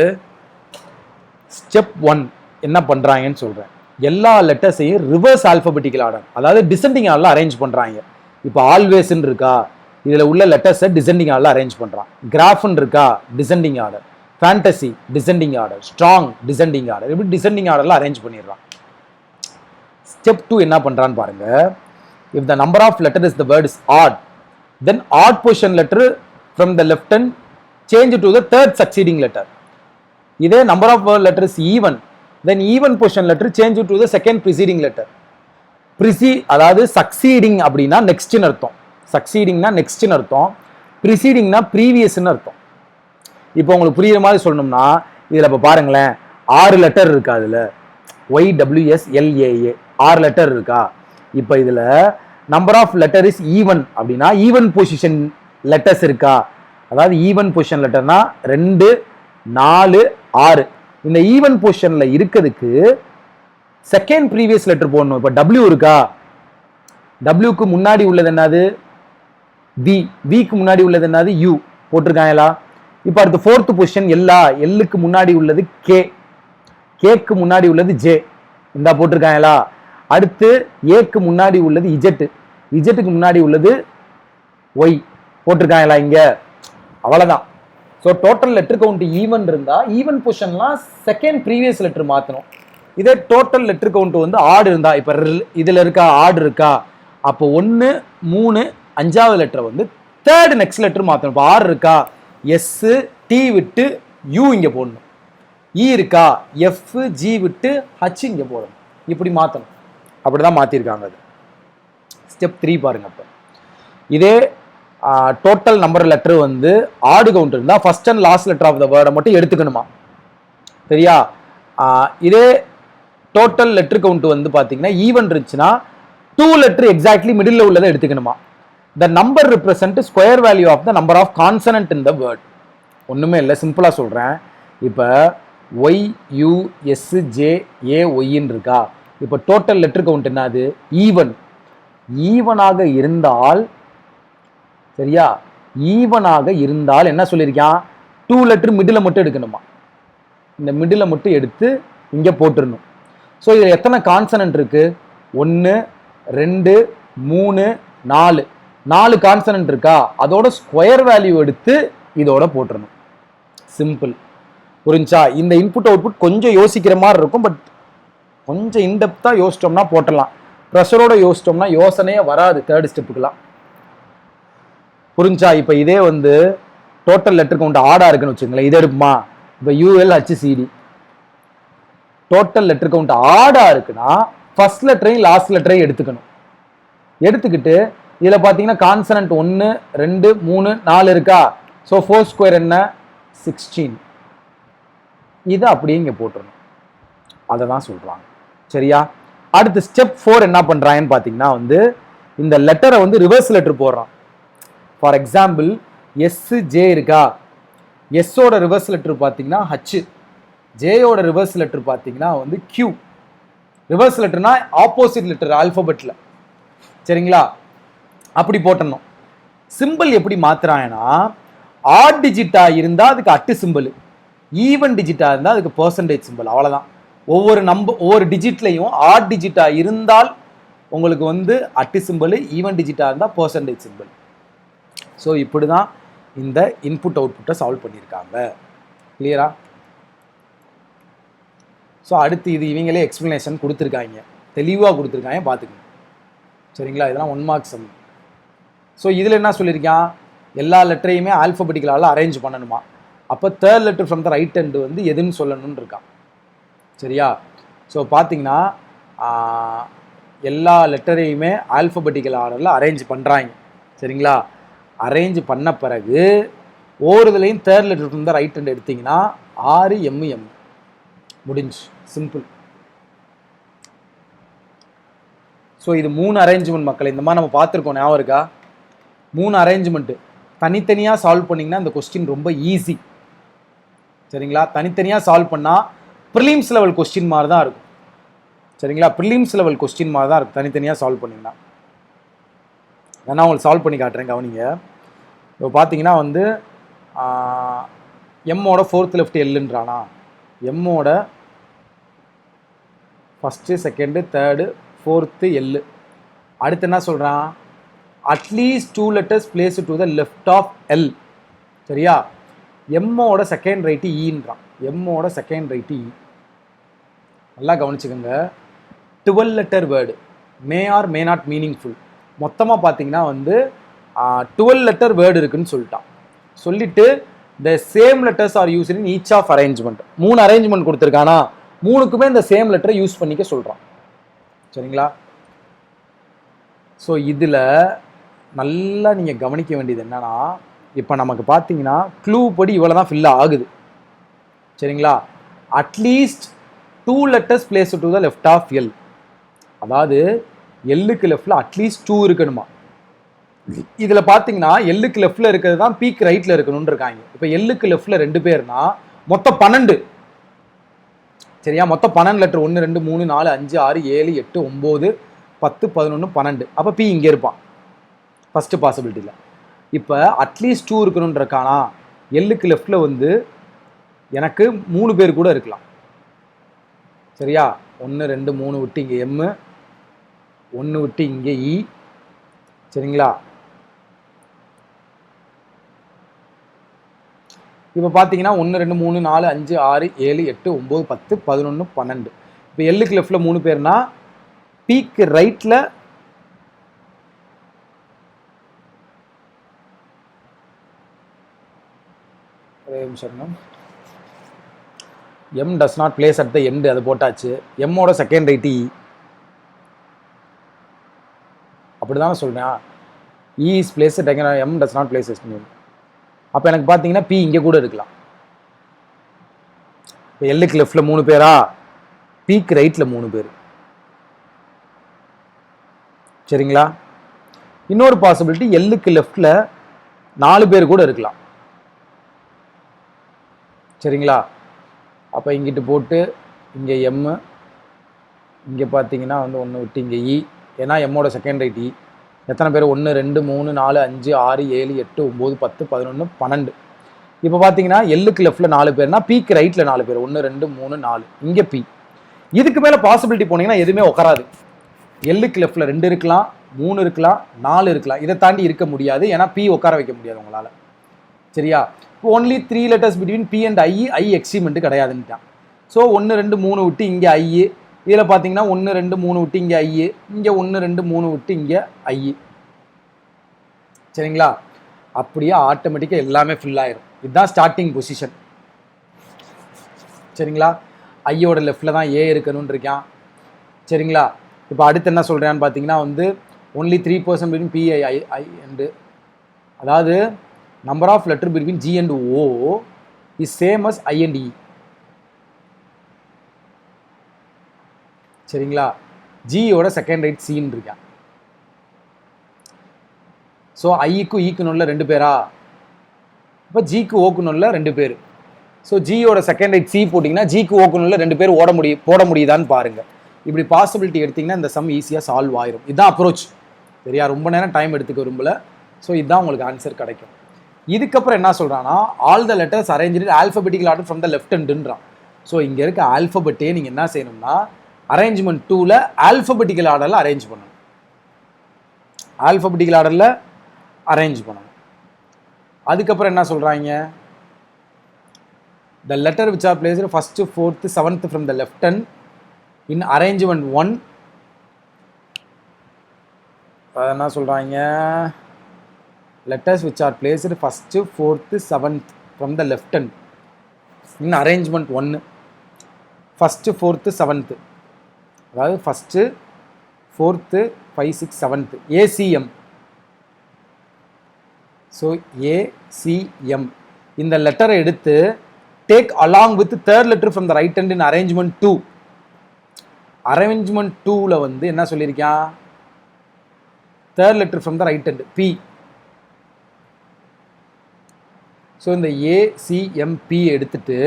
ஸ்டெப் 1 என்ன பண்ணுறாங்கன்னு சொல்கிறேன். எல்லா லெட்டர்ஸையும் ரிவர்ஸ் ஆல்ஃபபெட்டிக்கல் ஆர்டர், அதாவது டிசெண்டிங் ஆர்டரில் அரேஞ்ச் பண்ணுறாங்க. இப்போ ஆல்வேஸ்ன்னு இருக்கா, இதில் உள்ள லெட்டர்ஸை டிசெண்டிங் ஆர்டரில் அரேஞ்ச் பண்ணுறான். கிராஃப்னு இருக்கா, descending order. Fantasy descending order. Strong descending order. இப்படி டிசெண்டிங் ஆர்டரில் அரேஞ்ச் பண்ணிடுறான். ஸ்டெப் 2 என்ன பண்ணுறான்னு பாருங்க. If the number of letter is the word is odd, then odd position letter from the left hand change to the third succeeding letter. இதே number of letter is even, then even position letter change to the second preceding letter. அதாவது succeeding அப்படின்னா நெக்ஸ்ட்னு அர்த்தம். சக்சீடிங்னா நெக்ஸ்ட்னு அர்த்தம். ப்ரிசீடிங்னா ப்ரீவியஸ்ன்னு அர்த்தம். இப்போ உங்களுக்கு புரியுற மாதிரி சொல்லணும்னா இதில் இப்போ பாருங்களேன், 6 லெட்டர் இருக்கா, அதில் YWSLAA 6 லெட்டர் இருக்கா. இப்போ இதில் number of letter is even அப்படின்னா ஈவன் பொசிஷன் லெட்டர்ஸ் இருக்கா. அதாவது ஈவன் பொசிஷன் லெட்டர்னா 2, 4, 6. இந்த ஈவன் பொசிஷன்ல இருக்கிறதுக்கு செகண்ட் ப்ரீவியஸ் லெட்டர் போடணும். இப்போ W இருக்கா, Wக்கு முன்னாடி உள்ளது என்னது V, Vக்கு முன்னாடி உள்ளது என்னது U போட்டிருக்காங்களா. இப்போ அடுத்து 4th பொசிஷன் Lக்கு முன்னாடி உள்ளது K, Kக்கு முன்னாடி உள்ளது J, இந்த போட்டிருக்காங்களா. அடுத்து Aக்கு முன்னாடி உள்ளது Z, Zக்கு முன்னாடி உள்ளது Y போட்டிருக்காங்களா இங்க. அவ்வளவுதான். So total letter count even இருந்தா ஈவன் பொசிஷன்லாம் செகண்ட் ப்ரீவியஸ் லெட்டர் மாற்றணும். இதே டோட்டல் லெட்டர் கவுண்ட் வந்து ஆடு இருந்தா, இப்போ இதில் இருக்கா ஆடு இருக்கா, அப்போ 1, 3, 5வது லெட்டரை வந்து தேர்ட் நெக்ஸ்ட் லெட்டர் மாற்றணும். இப்போ ஆர் இருக்கா, எஸ் டி விட்டு யூ இங்கே போடணும். இ இருக்கா, எஃப் ஜி விட்டு ஹச் இங்கே போடணும். இப்படி மாற்றணும். அப்படி தான் மாற்றிருக்காங்க. அது ஸ்டெப் 3 பாருங்க. அப்போ இதே டோட்டல் நம்பர் லெட்டர் வந்து ஆடு கவுண்ட் இருந்தால் first and last letter of the வேர்டை மட்டும் எடுத்துக்கணுமா. சரியா. இதே டோட்டல் லெட்டர் கவுண்ட் வந்து பார்த்தீங்கன்னா ஈவன் இருந்துச்சுன்னா 2 லெட்டர் எக்ஸாக்ட்லி மிடில் உள்ளதை எடுத்துக்கணுமா. The number represent square value of the number of consonant in the word. ஒன்றுமே இல்லை, சிம்பிளாக சொல்கிறேன். இப்போ YUSJAOIன்னு இருக்கா. இப்போ டோட்டல் லெட்டர் கவுண்ட் என்னது ஈவன். ஈவனாக இருந்தால், சரியா, ஈவனாக இருந்தால் என்ன சொல்லியிருக்கான், 2 லெட்டர் மிடில் மட்டும் எடுக்கணுமா, இந்த மிடில் மட்டும் எடுத்து இங்க போட்டுடணும். ஸோ இதில் எத்தனை கான்சனன்ட் இருக்கு, 1 2 3 4 4 கான்சனன்ட் இருக்கா, அதோட ஸ்கொயர் வேல்யூ எடுத்து இதோட போட்டுடணும். சிம்பிள். புரிஞ்சா? இந்த இன்புட் அவுட்புட் கொஞ்சம் யோசிக்கிற மாதிரி இருக்கும், பட் கொஞ்சம் இன்டெப்தா யோசிச்சோம்னா போட்டலாம். ப்ரெஷரோட யோசிச்சோம்னா யோசனையே வராது தேர்ட் ஸ்டெப்புக்குலாம். புரிஞ்சா? இப்போ இதே வந்து டோட்டல் லெட்டர் கவுண்ட் ஆடா இருக்குன்னு வச்சுங்களேன், இதை எடுப்புமா, இப்போ UL HCD total letter count ஆடா இருக்குன்னா ஃபர்ஸ்ட் லெட்டரையும் லாஸ்ட் லெட்டரையும் எடுத்துக்கணும். எடுத்துக்கிட்டு இதில் பார்த்தீங்கன்னா கான்சனன்ட் 1 2 3 4 இருக்கா, ஸோ 4 ஸ்கொயர் என்ன 16, இதை அப்படியே இங்கே போட்டுடணும். அதை தான் சொல்கிறாங்க. சரியா? அடுத்து ஸ்டெப் 4 என்ன பண்ணுறாங்கன்னு பார்த்தீங்கன்னா வந்து இந்த லெட்டரை வந்து ரிவர்ஸ் லெட்டர் போடுறான். ஃபார் எக்ஸாம்பிள் எஸ்ஜே இருக்கா, எஸ்ஸோட ரிவர்ஸ் லெட்டர் பார்த்தீங்கன்னா ஹச், ஜேயோட ரிவர்ஸ் லெட்டர் பார்த்தீங்கன்னா வந்து கியூ. ரிவர்ஸ் லெட்டர்னா ஆப்போசிட் லெட்டர் ஆல்பபெட்டில். சரிங்களா? அப்படி போட்டணும். சிம்பிள் எப்படி மாத்துறாங்கன்னா, ஆட் டிஜிட்டா இருந்தால் அதுக்கு அட்டு சிம்பிள், ஈவன் டிஜிட்டா இருந்தால் அதுக்கு பெர்சன்டேஜ் சிம்பிள். அவ்வளோதான். ஒவ்வொரு டிஜிட்லையும் ஆட் டிஜிட்டா இருந்தால் உங்களுக்கு வந்து அட்டு சிம்பிள், ஈவன் டிஜிட்டா இருந்தால் பெர்சன்டேஜ் சிம்பிள். ஸோ இப்படி தான் இந்த இன்புட் அவுட்புட்டை சால்வ் பண்ணியிருக்காங்க. கிளியரா? ஸோ அடுத்து இது இவங்களே எக்ஸ்பிளனேஷன் கொடுத்துருக்காங்க, தெளிவாக கொடுத்துருக்காங்க, பார்த்துக்கணும். சரிங்களா? இதெல்லாம் 1 மார்க் சம். ஸோ இதில் என்ன சொல்லியிருக்கான், எல்லா லெட்டரையுமே ஆல்ஃபபெட்டிக்கலால் அரேஞ்ச் பண்ணணுமா. அப்போ third letter from the right hand வந்து எதுன்னு சொல்லணும்னு இருக்கான். சரியா? ஸோ பார்த்தீங்கன்னா எல்லா லெட்டரையுமே ஆல்ஃபபெட்டிக்கல் ஆர்டரில் அரேஞ்ச் பண்ணுறாங்க. சரிங்களா? அரேஞ்ச் பண்ண பிறகு ஒவ்வொருதுலையும் third letter from the right hand எடுத்திங்கன்னா RMM முடிஞ்சு. சிம்பிள். ஸோ இது 3 அரேஞ்ச்மெண்ட் மக்கள். இந்த மாதிரி நம்ம பார்த்துருக்கோம், ஞாபகம் இருக்கா? 3 அரேஞ்ச்மெண்ட்டு தனித்தனியாக சால்வ் பண்ணிங்கன்னா இந்த கொஸ்டின் ரொம்ப ஈஸி. சரிங்களா? தனித்தனியாக சால்வ் பண்ணால் ப்ரிலிம்ஸ் லெவல் கொஸ்டின் மாதிரி தான் இருக்கும். சரிங்களா? ப்ரிலிம்ஸ் லெவல் கொஸ்டின் மாதிரி தான் இருக்கும் தனித்தனியாக சால்வ் பண்ணிங்கன்னா. நான் உங்களுக்கு சால்வ் பண்ணி காட்டுறேன், கவனிங்க. இப்போ பார்த்தீங்கன்னா வந்து எம்மோட 4th லெஃப்ட் எல்லுன்றானா, எம்மோட first second third 4th L. அடுத்து என்ன சொல்கிறான், at least 2 letters place to the left of L. சரியா? எம்மோட செகண்ட் ரைட்டு ஈன்றான். எம்மோட செகண்ட் ரைட்டு இ. நல்லா கவனிச்சுக்கோங்க. 12 letter word, may or may not meaningful. மொத்தமாக பார்த்தீங்கன்னா வந்து 12 letter வேர்டு இருக்குன்னு சொல்லிட்டான். சொல்லிட்டு the same letters are use in each of arrangement. 3 arrangement கொடுத்துருக்கானா, 3க்குமே இந்த சேம் லெட்டரை யூஸ் பண்ணிக்க சொல்கிறான். சரிங்களா? ஸோ இதில் நல்லா நீங்கள் கவனிக்க வேண்டியது என்னன்னா, இப்போ நமக்கு பார்த்தீங்கன்னா க்ளூ படி இவ்வளோ தான் ஃபில் ஆகுது. சரிங்களா? At least 2 letters place to the left of L. அதாவது எல்லுக்கு லெஃப்டில் அட்லீஸ்ட் 2 இருக்கணுமா. இதில் பார்த்தீங்கன்னா எல்லுக்கு லெஃப்டில் இருக்கிறது தான் பீக் ரைட்டில் இருக்கணும்னு இருக்காங்க. இப்போ எல்லுக்கு லெஃப்டில் 2 பேர்னா மொத்தம் 12. சரியா? மொத்தம் 12 லெட்டர். 1 2 3 4 5 6 7 8 9 10 11 12. அப்போ பி இங்கே இருப்பான் ஃபஸ்ட்டு பாசிபிலிட்டியில். இப்போ அட்லீஸ்ட் 2 இருக்கணும்னு இருக்கானா, எல்லுக்கு லெஃப்டில் வந்து எனக்கு 3 பேர் கூட இருக்கலாம். சரியா? 1 2 3 விட்டு இங்கே எம்மு, 1 விட்டு இங்கே இ. சரிங்களா? இப்போ பார்த்தீங்கன்னா 1 2 3 4 5 6 7 8 9 10 11 12. இப்போ எல்லுக்கு லெஃப்டில் 3 பேர்னா பீக் ரைட்டில் M does not place at the end, அது போட்டாச்சு. எம்மோட செகண்ட் ரைட்டு இ. அப்படி தானே சொல்கிறேன். E is place M does not place. அப்போ எனக்கு பார்த்தீங்கன்னா பி இங்கே கூட இருக்கலாம். இப்போ எல்லுக்கு லெஃப்டில் 3 பேரா, பீக் ரைட்டில் 3 பேர். சரிங்களா? இன்னொரு பாசிபிலிட்டி எல்லுக்கு லெஃப்டில் 4 பேர் கூட இருக்கலாம். சரிங்களா? அப்போ இங்கிட்டு போட்டு இங்கே எம்மு, இங்கே பார்த்தீங்கன்னா வந்து 1 விட்டு இங்கே இ, ஏன்னா எம்மோட செகண்ட் ரைட் இ. எத்தனை பேர்? 1 2 3 4 5 6 7 8 9 10 11 12. இப்போ பார்த்தீங்கன்னா எல்லுக்கு லெஃப்ட்டில் 4 பேர்னா பிக்கு ரைட்டில் 4 பேர். 1 2 3 4 இங்கே பி. இதுக்கு மேலே பாசிபிலிட்டி போனீங்கன்னா எதுவுமே உட்காராது. எல்லுக்கு லெஃப்ட்டில் 2 இருக்கலாம், 3 இருக்கலாம், 4 இருக்கலாம். இதை தாண்டி இருக்க முடியாது. ஏன்னா பி உட்கார வைக்க முடியாது உங்களால். சரியா? Only 3 letters between B and I எக்ஸிமெண்ட் கிடையாதுன்ட்டான். ஸோ 1 2 3 விட்டு இங்கே ஐ. இதில் பார்த்தீங்கன்னா 1 2 3 விட்டு இங்கே ஐ, இங்கே 1 2 3 விட்டு இங்கே ஐ. சரிங்களா? அப்படியே ஆட்டோமேட்டிக்காக எல்லாமே ஃபில் ஆயிரும். இதுதான் ஸ்டார்டிங் பொசிஷன். சரிங்களா? ஐயோட லெஃப்டில் தான் ஏ இருக்கணும்னு இருக்கான். சரிங்களா? இப்போ அடுத்து என்ன சொல்கிறான்னு பார்த்தீங்கன்னா வந்து only 3% between B I and, அதாவது number of letter between G and O is same as I and E. சரிங்களா? ஜியோட செகண்ட் ரைட் சின்னு இருக்கேன். ஸோ ஐக்கு ஈக்கு நொல்ல 2 பேரா? இப்போ ஜிக்கு ஓக்கு நொல்ல 2 பேர். ஸோ ஜியோட செகண்ட் ரைட் சி போட்டிங்கன்னா ஜிக்கு ஓக்கு நொல்ல 2 பேர் போட முடியுதான்னு பாருங்கள். இப்படி பாசிபிலிட்டி எடுத்திங்கன்னா இந்த சம் ஈஸியாக சால்வ் ஆயிரும். இதுதான் அப்ரோச். சரியா? ரொம்ப நேரம் டைம் எடுத்துக்க விரும்பல. ஸோ இதுதான் உங்களுக்கு ஆன்சர் கிடைக்கும். இதுக்கப்புறம் என்ன சொல்கிறான்னா all the letters arrange alphabetical order from the left ஹேண்டுன்றான். ஸோ இங்கே இருக்க ஆல்ஃபபெட்டே நீங்கள் என்ன செய்யணும்னா அரேஞ்ச்மெண்ட் 2ல் ஆல்ஃபபெட்டிக்கல் ஆர்டரில் அரேஞ்ச் பண்ணணும். ஆல்ஃபபெட்டிக்கல் ஆர்டரில் அரேஞ்ச் பண்ணணும். அதுக்கப்புறம் என்ன சொல்கிறாங்க? The letter which are placed first 4th 7th from the left hand in arrangement 1. என்ன சொல்கிறாங்க? Letters which are placed first 4th 7th from the left hand in arrangement 1. First 4th 7th, அதாவது first 4th 5 6 7th ACM. So ACM இந்த லெட்டரை எடுத்து take along with third letter from the right hand in arrangement 2. Arrangement 2ல் வந்து என்ன சொல்லியிருக்கான்? Third letter from the right hand B. So இந்த A C M B எடுத்துட்டு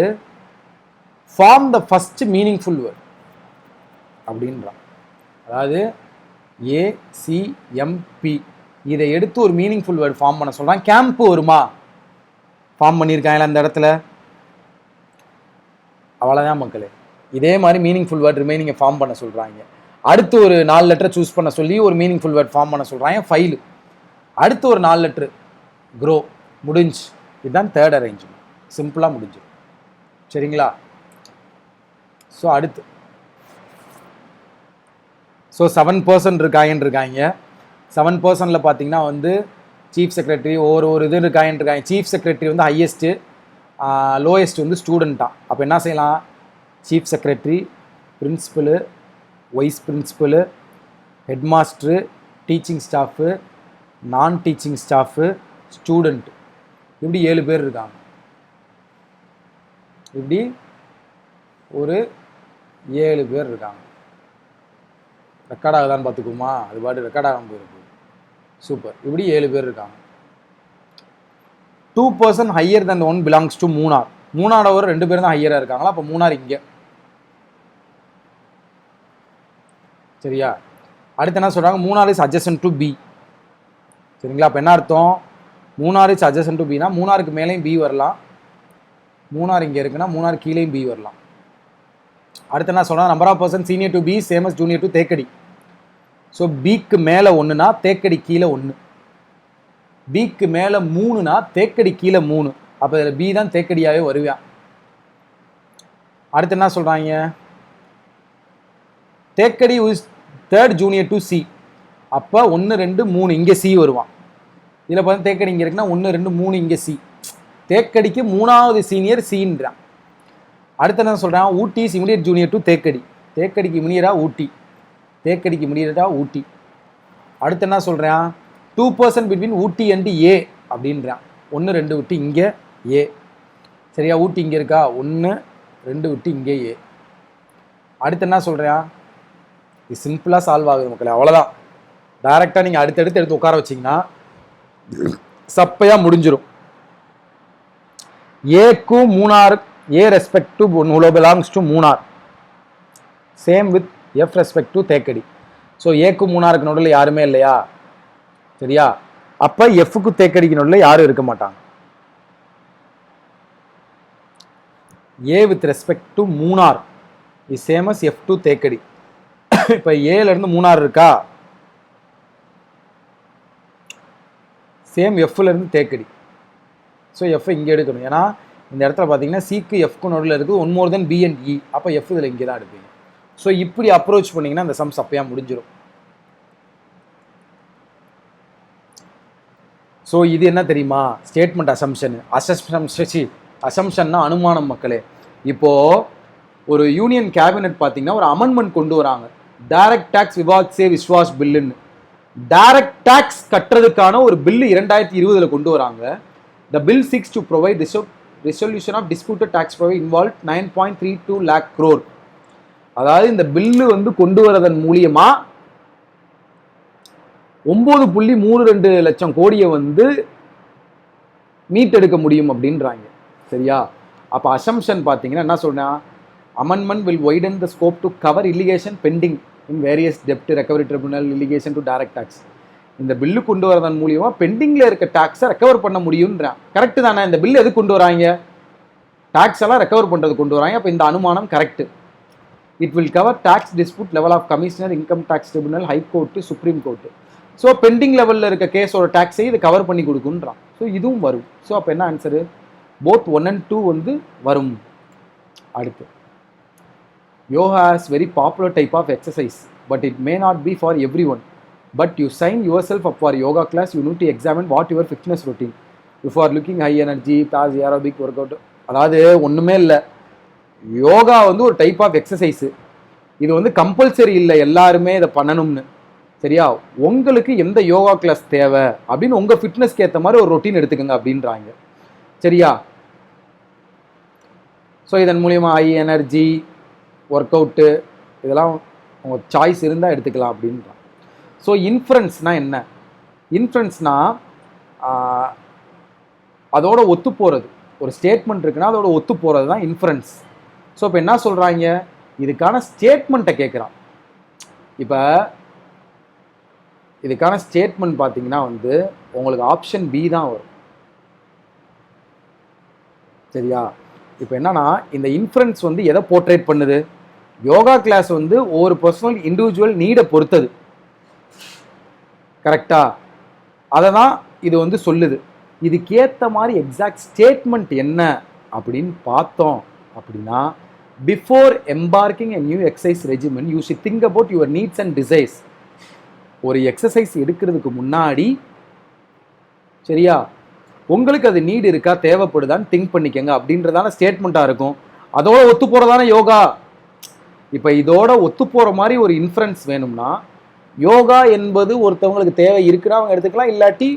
form the first meaningful word அப்படின்றான். அதாவது ஏசிஎம்பி இதை எடுத்து ஒரு மீனிங்ஃபுல் வேர்டு ஃபார்ம் பண்ண சொல்கிறான். கேம்ப் வருமா? ஃபார்ம் பண்ணியிருக்காங்களா அந்த இடத்துல? அவ்வளோதான் மக்களே. இதே மாதிரி மீனிங்ஃபுல் வேர்ட் ரிமைனிங்கை ஃபார்ம் பண்ண சொல்கிறாங்க. அடுத்து ஒரு 4 லெட்டரை சூஸ் பண்ண சொல்லி ஒரு மீனிங்ஃபுல் வேர்ட் ஃபார்ம் பண்ண சொல்கிறாங்க. ஃபைலு. அடுத்து ஒரு 4 லெட்ரு க்ரோ. முடிஞ்சு. இதுதான் தேர்ட் அரேஞ்ச்மெண்ட். சிம்பிளாக முடிஞ்சு. சரிங்களா? ஸோ அடுத்து 7% இருக்காங்க. 7%ல் பார்த்தீங்கன்னா வந்து சீஃப் செக்ரட்டரி ஒரு இது இருக்காங்க. சீஃப் செக்ரட்டரி வந்து ஹையஸ்ட்டு, லோயஸ்ட் வந்து ஸ்டூடெண்ட்டாக. அப்போ என்ன செய்யலாம்? Chief secretary, principal, vice principal, head master, teaching staff, non teaching staff, student, இப்படி 7 பேர் இருக்காங்க. இப்படி ஒரு 7 பேர் இருக்காங்க. ரெக்கார்ட் ஆகுதான்னு பார்த்துக்குமா? அது பாட்டு ரெக்கார்ட் ஆகாமல் போயிருக்கு. சூப்பர். இப்படி 7 பேர் இருக்காங்க. 2% higher than the one belongs to Munnar. மூணாரோட ஒரு 2 பேர் தான் ஹையராக இருக்காங்களா? அப்போ மூணார் இங்கே. சரியா? அடுத்து என்ன சொல்கிறாங்க? Munnar is adjacent to B. சரிங்களா? அப்போ என்ன அர்த்தம்? மூணார் இஸ் adjacent to Bனா மூணாருக்கு மேலேயும் பி வரலாம். மூணார் இங்கே இருக்குன்னா மூணார் கீழேயும் பி வரலாம். அடுத்து என்ன சொல்கிறாங்க? Number of person senior to B same as junior to Thekkady. So பிக்கு மேலே 1னா தேக்கடி கீழே 1, பிக்கு மேலே 3னா தேக்கடி கீழே 3. அப்போ இதில் பி தான் தேக்கடியாகவே வருவேன். அடுத்து என்ன சொல்கிறாங்க? Thekkady is third junior to C. அப்போ 1 2 3 இங்கே சி வருவான். இதில் பார்த்தா தேக்கடி இங்கே இருக்குன்னா 1 2 3 இங்கே சி. தேக்கடிக்கு 3வது சீனியர் சின்றான். அடுத்து என்ன சொல்கிறான்? Ooty is immediate junior to Thekkady. தேக்கடிக்கு இமிடியட்டாக ஊட்டி, தேக்கடிக்கு இமிடியட்டாக ஊட்டி. அடுத்து என்ன சொல்கிறான்? 2% பிட்வீன் ஊட்டி அண்ட் ஏ அப்படின்றான். 1 2 விட்டு இங்கே ஏ. சரியா? ஊட்டி இங்கே இருக்கா? 1 2 விட்டு இங்கே ஏ. அடுத்து என்ன சொல்கிறான்? இது சிம்பிளாக சால்வ் ஆகுது மக்களே. அவ்வளோதான். டைரெக்டாக நீங்கள் அடுத்தடுத்து எடுத்து உட்கார வச்சிங்கன்னா சப்பையாக முடிஞ்சிடும். ஏக்கும் Munnar, A respect to Nulo belongs to Moonar. Same with F respect to Thekadi. So ஏக்கு மூணாருக்கு நடுவில் யாருமே இல்லையா? சரியா? அப்போ எஃப்க்கு தேக்கடிக்கு நடுவில் யாரும் இருக்க மாட்டாங்க. A with respect to Munnar is same as F to Thekkady. இப்போ ஏலேருந்து மூணார் இருக்கா, சேம் எஃப்லேருந்து தேக்கடி. ஸோ எஃப் இங்கே எடுக்கணும். ஏன்னா இந்த இடத்துல பார்த்தீங்கன்னா சிக்கு எஃப்க்கு நடுவில் இருக்குது 1 more than பி அண்ட் இ. அப்போ எஃப் இதில் இங்கே தான் எடுப்பீங்க. ஸோ இப்படி அப்ரோச் பண்ணிங்கன்னா அந்த சம்ஸ் அப்பையாக முடிஞ்சிடும். ஸோ இது என்ன தெரியுமா? Statement assumption. அசம்ஷன்னா அனுமானம் மக்களே. இப்போது ஒரு யூனியன் கேபினெட் பார்த்தீங்கன்னா ஒரு அமெண்ட்மெண்ட் கொண்டு வராங்க, டைரக்ட் டேக்ஸ் விவாத் சே விஸ்வாஸ் பில்லுன்னு. டைரக்ட் டேக்ஸ் கட்டுறதுக்கான ஒரு பில்லு 2020 கொண்டு வராங்க. The bill seeks to provide resolution of disputed tax provide involved 9.32 lakh crore. அதாவது இந்த பில்லு வந்து கொண்டு வரதன் மூலியமா 9.32 லட்சம் கோடியை வந்து மீட்டெடுக்க முடியும் அப்படின்றாங்க. சரியா? அப்போ அசம்ஷன் பார்த்தீங்கன்னா என்ன சொல்றேன், amendment will widen the scope to cover litigation pending in various debt recovery tribunal litigation to direct tax. இந்த பில்லு கொண்டு வரதன் மூலியமா பெண்டிங்ல இருக்க டாக்ஸை ரெக்கவர் பண்ண முடியும்ன்றான். கரெக்டு தானே? இந்த பில்லு எது கொண்டு வராங்க? டாக்ஸ் எல்லாம் ரெக்கவர் பண்றது கொண்டு வராங்க. அப்போ இந்த அனுமானம் correct. It will cover tax dispute level of commissioner, income tax tribunal, high court, supreme court. So pending லெவலில் இருக்க கேஸோட டாக்ஸை இது கவர் பண்ணி கொடுக்குன்றான். ஸோ இதுவும் வரும். ஸோ அப்போ என்ன ஆன்சரு? போத் 1 and 2 வந்து வரும். அடுத்து, yoga has very popular type of exercise but it may not be for every one. But you sign yourself up for yoga class, you need to examine what your fitness routine. If you are looking high energy, fast aerobic workout. அதாவது ஒன்றுமே இல்லை, யோகா வந்து ஒரு type of exercise. இது வந்து compulsory இல்லை எல்லாருமே இதை பண்ணணும்னு. சரியா? உங்களுக்கு எந்த யோகா கிளாஸ் தேவை அப்படின்னு உங்கள் ஃபிட்னஸ்க்கு ஏற்ற மாதிரி ஒரு ரொட்டீன் எடுத்துக்கோங்க அப்படின்றாங்க. சரியா? ஸோ இதன் மூலிமா ஹை எனர்ஜி ஒர்க் அவுட்டு இதெல்லாம் உங்கள் சாய்ஸ் இருந்தால் எடுத்துக்கலாம் அப்படின்றாங்க. ஸோ இன்ஃபரன்ஸ்னால் என்ன? இன்ஃபரன்ஸ்னால் அதோட ஒத்து போகிறது. ஒரு ஸ்டேட்மெண்ட் இருக்குன்னா அதோட ஒத்து போகிறது தான் இன்ஃபரன்ஸ். ஸோ இப்போ என்ன சொல்கிறாங்க, இதுக்கான ஸ்டேட்மெண்ட்டை கேட்குறான். இப்போ இதுக்கான ஸ்டேட்மெண்ட் பார்த்தீங்கன்னா வந்து உங்களுக்கு ஆப்ஷன் பி தான் வரும். சரியா? இப்போ என்னன்னா இந்த இன்ஃபரன்ஸ் வந்து எதை போர்ட்ரேட் பண்ணுது? யோகா கிளாஸ் வந்து ஒவ்வொரு பர்சனல் இண்டிவிஜுவல் நீடை பொறுத்தது. கரெக்டா? அதை தான் இது வந்து சொல்லுது. இதுக்கேற்ற மாதிரி எக்ஸாக்ட் ஸ்டேட்மெண்ட் என்ன அப்படின்னு பார்த்தோம் அப்படின்னா, before embarking a new exercise regiment you should think about your needs and desires. ஒரு எக்ஸசைஸ் எடுக்கிறதுக்கு முன்னாடி, சரியா, உங்களுக்கு அது நீடு இருக்கா, தேவைப்படுதான்னு திங்க் பண்ணிக்கங்க அப்படின்றதான ஸ்டேட்மெண்ட்டாக இருக்கும். அதோட ஒத்து போகிறதான யோகா. இப்போ இதோட ஒத்து போகிற மாதிரி ஒரு இன்ஃபரன்ஸ் வேணும்னா, யோகா என்பது ஒருத்தவங்களுக்கு தேவை இருக்குன்னா அவங்க எடுத்துக்கலாம், இல்லாட்டி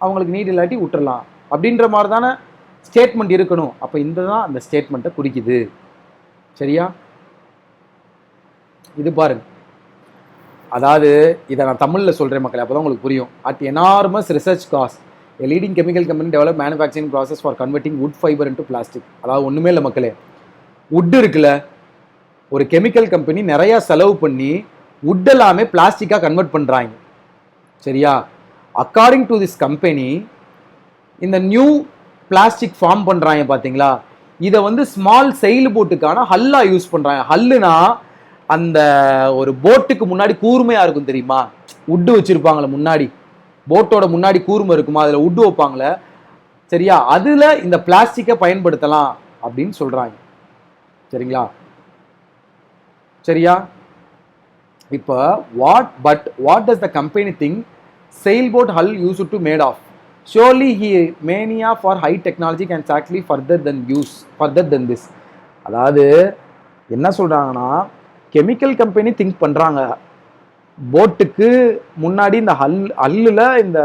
அவங்களுக்கு நீட் இல்லாட்டி விட்டுறலாம் அப்படின்ற மாதிரி தானே ஸ்டேட்மெண்ட் இருக்கணும். அப்போ இந்த தான் அந்த ஸ்டேட்மெண்ட்டை குறிக்குது. சரியா? இது பாருங்க, அதாவது இதை நான் தமிழில் சொல்கிறேன் மக்களே, அப்போ தான் உங்களுக்கு புரியும். At enormous research cost a leading chemical company develop manufacturing process for converting wood fiber into plastic. அதாவது ஒன்றுமே இல்லை மக்களே, வுட் இருக்குல்ல, ஒரு கெமிக்கல் கம்பெனி நிறையா செலவு பண்ணி வுட் எல்லாமே பிளாஸ்டிக்காக கன்வெர்ட் பண்ணுறாங்க. சரியா? அக்கார்டிங் டு திஸ் கம்பெனி இந்த நியூ பிளாஸ்டிக் ஃபார்ம் பண்ணுறாங்க பார்த்தீங்களா, இதை வந்து ஸ்மால் செயில் போட்டுக்கான ஹல்லாக யூஸ் பண்ணுறாங்க. ஹல்லுனா அந்த ஒரு போட்டுக்கு முன்னாடி கூர்மையாக இருக்கும் தெரியுமா, வுட்டு வச்சுருப்பாங்களே முன்னாடி, போட்டோட முன்னாடி கூர்மை இருக்குமா, அதில் வுட்டு வைப்பாங்களே. சரியா? அதில் இந்த பிளாஸ்டிக்கை பயன்படுத்தலாம் அப்படின்னு சொல்கிறாங்க. சரிங்களா? சரியா? இப்போ what does the company think sailboat hull used to made of? Surely he mania for high technology can actually further than this. அதாவது என்ன சொல்கிறாங்கன்னா, கெமிக்கல் கம்பெனி திங்க் பண்ணுறாங்க போட்டுக்கு முன்னாடி இந்த ஹல்லில் இந்த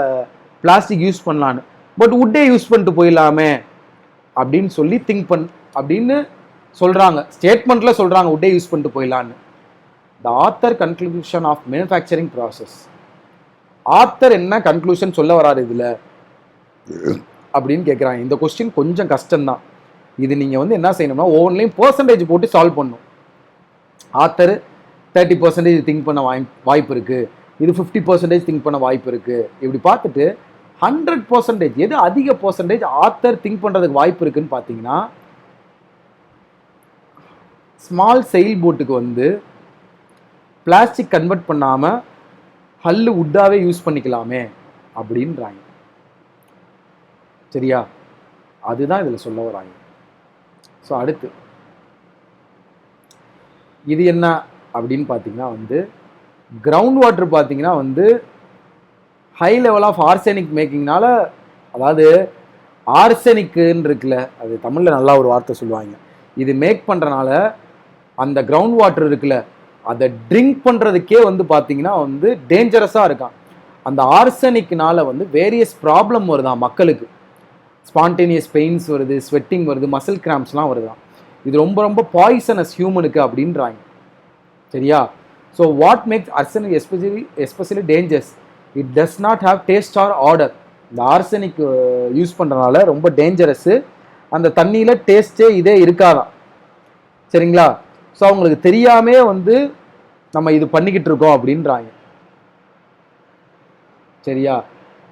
பிளாஸ்டிக் யூஸ் பண்ணலான்னு, பட் வுட்டே யூஸ் பண்ணிட்டு போயிடலாமே அப்படின்னு சொல்லி அப்படின்னு சொல்கிறாங்க. ஸ்டேட்மெண்ட்டில் சொல்கிறாங்க வுட்டே யூஸ் பண்ணிட்டு போயிடலான்னு. The author conclusion of manufacturing process. Author என்ன கன்க்ளூஷன் சொல்ல வராது இதில் அப்படின்னு கேட்குறாங்க. இந்த கொஸ்டின் கொஞ்சம் கஷ்டம்தான். இது நீங்கள் வந்து என்ன செய்யணும்னா ஒவ்வொன்றிலையும் பர்சன்டேஜ் போட்டு சால்வ் பண்ணணும். ஆத்தர் 30% திங்க் பண்ண வாய்ப்பு இருக்குது, இது 50% திங்க் பண்ண வாய்ப்பு இருக்குது. இப்படி பார்த்துட்டு 100% எது அதிக பர்சன்டேஜ் ஆத்தர் திங்க் பண்ணுறதுக்கு வாய்ப்பு இருக்குன்னு பார்த்தீங்கன்னா, ஸ்மால் செயில் போட்டுக்கு வந்து பிளாஸ்டிக் கன்வெர்ட் பண்ணாமல் ஹல்லு உட்டாவே யூஸ் பண்ணிக்கலாமே அப்படின்றாங்க. சரியா? அதுதான் இதில் சொல்ல வராங்க. ஸோ அடுத்து இது என்ன அப்படின்னு பார்த்தீங்கன்னா வந்து, கிரவுண்ட் வாட்டர் பார்த்தீங்கன்னா வந்து ஹை லெவல் ஆஃப் ஆர்செனிக் மேக்கிங்னால, அதாவது ஆர்செனிக்குன்னு இருக்குல்ல, அது தமிழில் நல்லா ஒரு வார்த்தை சொல்லுவாங்க, இது மேக் பண்ணுறனால அந்த கிரவுண்ட் வாட்டர் இருக்குல்ல, அதை ட்ரிங்க் பண்ணுறதுக்கே வந்து பார்த்தீங்கன்னா வந்து டேஞ்சரஸாக இருக்கான். அந்த ஆர்செனிக்னால வந்து வேரியஸ் ப்ராப்ளம் வருதான் மக்களுக்கு. ஸ்பான்டேனியஸ் பெயின்ஸ் வருது, ஸ்வெட்டிங் வருது, மசில் கிராம்ஸ்லாம் வருதான். இது ரொம்ப ரொம்ப பாய்சனஸ் ஹியூமனுக்கு அப்படின்றாங்க. சரியா? So what makes arsenic especially dangers, it does not have taste or order. இந்த ஆர்செனிக் யூஸ் பண்ணுறதுனால ரொம்ப டேஞ்சரஸ்ஸு. அந்த தண்ணியில் டேஸ்ட்டே இதே இருக்காதான். சரிங்களா? ஸோ அவங்களுக்கு தெரியாமே வந்து நம்ம இது பண்ணிக்கிட்டு இருக்கோம் அப்படின்றாங்க. சரியா?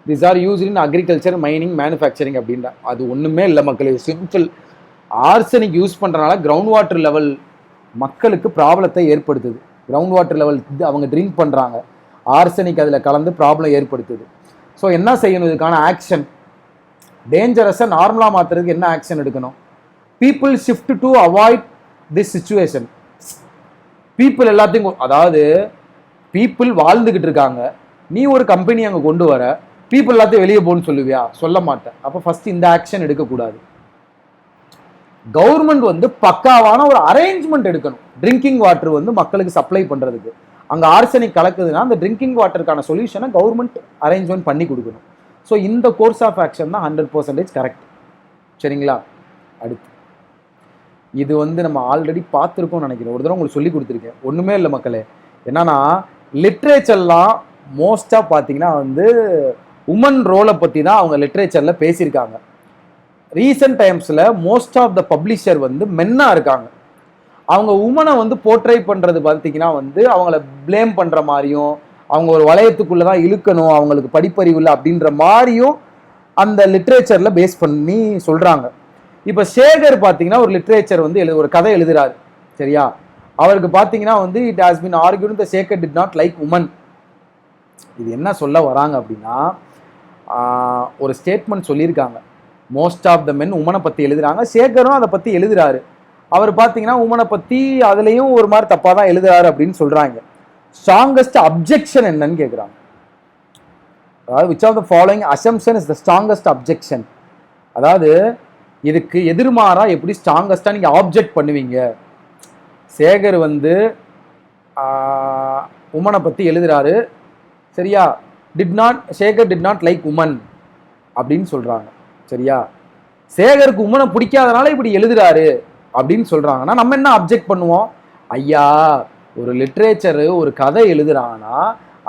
This are use in agriculture, mining, manufacturing அப்படின்ற. அது ஒன்றுமே இல்லை மக்களுக்கு, சிம்பிள். ஆர்சனிக் யூஸ் பண்ணுறனால கிரவுண்ட் வாட்டர் லெவல் மக்களுக்கு ப்ராப்ளத்தை ஏற்படுத்துது. கிரவுண்ட் வாட்டர் லெவல் அவங்க ட்ரிங்க் பண்ணுறாங்க, ஆர்சனிக் அதில் கலந்து ப்ராப்ளம் ஏற்படுத்துது. ஸோ என்ன செய்யணும்? இதுக்கான ஆக்ஷன், டேஞ்சரஸை நார்மலாக மாற்றுறதுக்கு என்ன ஆக்ஷன் எடுக்கணும்? People shift to avoid this situation. People எல்லாத்தையும், அதாவது பீப்புள் வாழ்ந்துக்கிட்டு இருக்காங்க, நீ ஒரு கம்பெனி அங்கே கொண்டு வர, பீப்புள் எல்லாத்தையும் வெளியே போகணும்னு சொல்லுவியா? சொல்ல மாட்டேன். அப்போ ஃபர்ஸ்ட் இந்த ஆக்ஷன் எடுக்கக்கூடாது. கவர்மெண்ட் வந்து பக்காவான ஒரு அரேஞ்ச்மெண்ட் எடுக்கணும். ட்ரிங்கிங் வாட்டர் வந்து மக்களுக்கு சப்ளை பண்ணுறதுக்கு. அங்கே ஆர்சனிக் கலக்குதுன்னா அந்த ட்ரிங்கிங் வாட்டருக்கான சொல்யூஷனை கவர்மெண்ட் அரேஞ்ச்மெண்ட் பண்ணி கொடுக்கணும். ஸோ இந்த கோர்ஸ் ஆஃப் ஆக்ஷன் தான் 100% கரெக்ட். சரிங்களா? அடுத்து இது வந்து நம்ம ஆல்ரெடி பார்த்துருக்கோம்னு நினைக்கிறேன், ஒரு தடவை உங்களுக்கு சொல்லி கொடுத்துருக்கேன். ஒன்றுமே இல்லை மக்களே, என்னன்னா லிட்ரேச்சர்லாம் மோஸ்ட்டாக பார்த்தீங்கன்னா வந்து உமன் ரோலை பற்றி தான் அவங்க லிட்ரேச்சரில் பேசியிருக்காங்க. ரீசெண்ட் டைம்ஸில் மோஸ்ட் ஆஃப் த பப்ளிஷர் வந்து மென்னாக இருக்காங்க. அவங்க உமனை வந்து போர்ட்ரை பண்ணுறது பார்த்தீங்கன்னா வந்து அவங்கள ப்ளேம் பண்ணுற மாதிரியும், அவங்க ஒரு வளையத்துக்குள்ளே தான் இழுக்கணும், அவங்களுக்கு படிப்பறிவு இல்லை அப்படின்ற மாதிரியும் அந்த லிட்ரேச்சரில் பேஸ் பண்ணி சொல்கிறாங்க. இப்போ சேகர் பார்த்தீங்கன்னா ஒரு லிட்ரேச்சர் வந்து ஒரு கதை எழுதுறாரு. சரியா? அவருக்கு பார்த்தீங்கன்னா வந்து it has been argued the Sekhar did not like woman. இது என்ன சொல்ல வராங்க அப்படின்னா, ஒரு ஸ்டேட்மெண்ட் சொல்லியிருக்காங்க, மோஸ்ட் ஆஃப் த மென் உமனை பற்றி எழுதுறாங்க, சேகரும் அதை பற்றி எழுதுறாரு. அவர் பார்த்தீங்கன்னா உமனை பற்றி அதுலேயும் ஒரு மாதிரி தப்பாக தான் எழுதுறாரு அப்படின்னு சொல்கிறாங்க. ஸ்ட்ராங்கஸ்ட் அப்ஜெக்ஷன் என்னன்னு கேட்குறாங்க. அதாவது which of the following assumption is the strongest objection. அதாவது இதுக்கு எதிர்மாறாக எப்படி ஸ்ட்ராங்கஸ்டாக நீங்கள் ஆப்ஜெக்ட் பண்ணுவீங்க? சேகர் வந்து உமனை பற்றி எழுதுறாரு. சரியா? Sekhar did not like woman அப்படின்னு சொல்கிறாங்க. சரியா? சேகருக்கு உமனை பிடிக்காதனால இப்படி எழுதுறாரு அப்படின்னு சொல்கிறாங்கன்னா நம்ம என்ன அப்ஜெக்ட் பண்ணுவோம்? ஐயா, ஒரு லிட்ரேச்சரு ஒரு கதை எழுதுறாங்கன்னா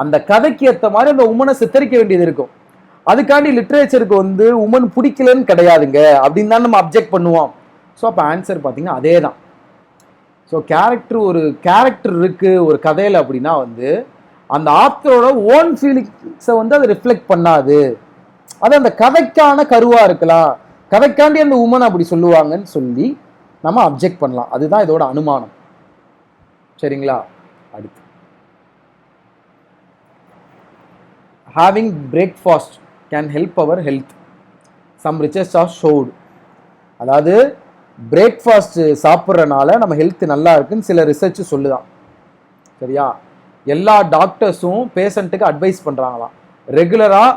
அந்த கதைக்கு ஏற்ற மாதிரி அந்த உமனை சித்தரிக்க வேண்டியது இருக்கும். அதுக்காண்டி லிட்ரேச்சருக்கு வந்து உமன் பிடிக்கலன்னு கிடையாதுங்க அப்படின்னு தான் நம்ம அப்ஜெக்ட் பண்ணுவோம். ஸோ அப்போ ஆன்சர் பார்த்தீங்கன்னா அதே தான். ஸோ ஒரு கேரக்டர் இருக்குது ஒரு கதையில் அப்படின்னா வந்து அந்த ஆத்தரோட ஓன் ஃபீலிங்ஸை வந்து அதை ரிஃப்ளெக்ட் பண்ணாது. அது அந்த கதைக்கான கருவாக இருக்கலாம், கதைக்காண்டி அந்த உமன் அப்படி சொல்லுவாங்கன்னு சொல்லி நம்ம அப்ஜெக்ட் பண்ணலாம். அதுதான் இதோட அனுமானம். சரிங்களா? அடுத்து having breakfast can help our health, some research are showed. அதாவது பிரேக்ஃபாஸ்ட் சாப்பிட்றனால நம்ம ஹெல்த் நல்லா இருக்குன்னு சில ரிசர்ச் சொல்லுதான். சரியா? எல்லா டாக்டர்ஸும் பேஷண்ட்டுக்கு அட்வைஸ் பண்ணுறாங்களாம், ரெகுலராக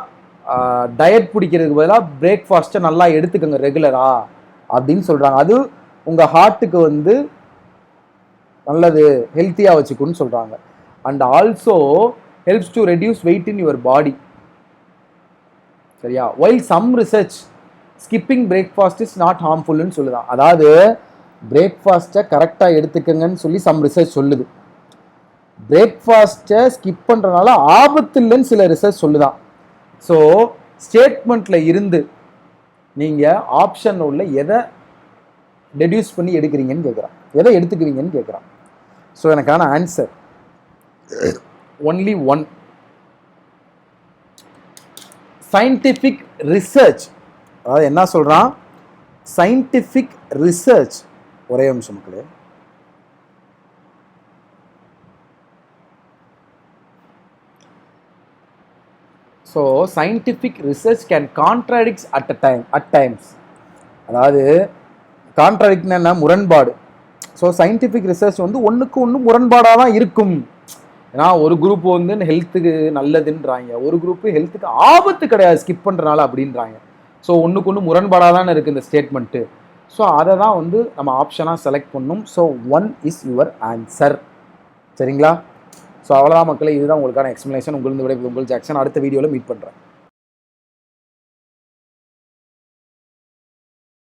டயட் பிடிக்கிறதுக்கு பதிலாக பிரேக்ஃபாஸ்ட்டை நல்லா எடுத்துக்கோங்க ரெகுலரா அப்படின்னு சொல்கிறாங்க. அது உங்கள் ஹார்ட்டுக்கு வந்து நல்லது, ஹெல்த்தியாக வச்சுக்குன்னு சொல்கிறாங்க. And also helps to reduce weight in your body. சரியா? while some research skipping breakfast is not harmful ன்னு சொல்லுதான். அதாவது பிரேக்ஃபாஸ்ட்டை கரெக்டாக எடுத்துக்கங்கன்னு சொல்லி சம் ரிசர்ச் சொல்லுது. பிரேக்ஃபாஸ்ட்டை ஸ்கிப் பண்ணுறதுனால ஆபத்து இல்லைன்னு சில ரிசர்ச் சொல்லுதான். ஸோ ஸ்டேட்மெண்ட்டில் இருந்து நீங்கள் ஆப்ஷன் உள்ள எதை டெடியூஸ் பண்ணி எடுக்கிறீங்கன்னு கேட்குறான், எதை எடுத்துக்குவீங்கன்னு கேட்குறான். ஸோ எனக்கான answer only one. Scientific research, அதாவது என்ன சொல்கிறான், சயின்டிஃபிக் ரிசர்ச், ஒரே நிமிஷம் மக்களே. So scientific research can contradicts at times. அதாவது கான்ட்ராடிக்ட்னா என்ன, முரண்பாடு. ஸோ சயின்டிஃபிக் ரிசர்ச் வந்து ஒன்றுக்கு ஒன்று முரண்பாடாக தான் இருக்கும். ஏன்னா ஒரு குரூப் வந்து ஹெல்த்துக்கு நல்லதுன்றாங்க, ஒரு குரூப் ஹெல்த்துக்கு ஆபத்து கிடையாது ஸ்கிப் பண்ணுறனால அப்படின்றாங்க. ஸோ ஒன்றுக்கு ஒன்று முரண்பாடாக தானே இருக்குது இந்த ஸ்டேட்மெண்ட்டு. ஸோ அதை தான் வந்து நம்ம ஆப்ஷனாக செலக்ட் பண்ணணும். So 1 is your answer. சரிங்களா? ஸோ அவ்வளோதான் மக்களே, இதுதான் உங்களுக்கான எக்ஸ்ப்ளனேஷன். உங்களுக்கு விட உங்கள் ஜாக்சன் அடுத்த வீடியோவில் மீட் பண்ணுறேன்.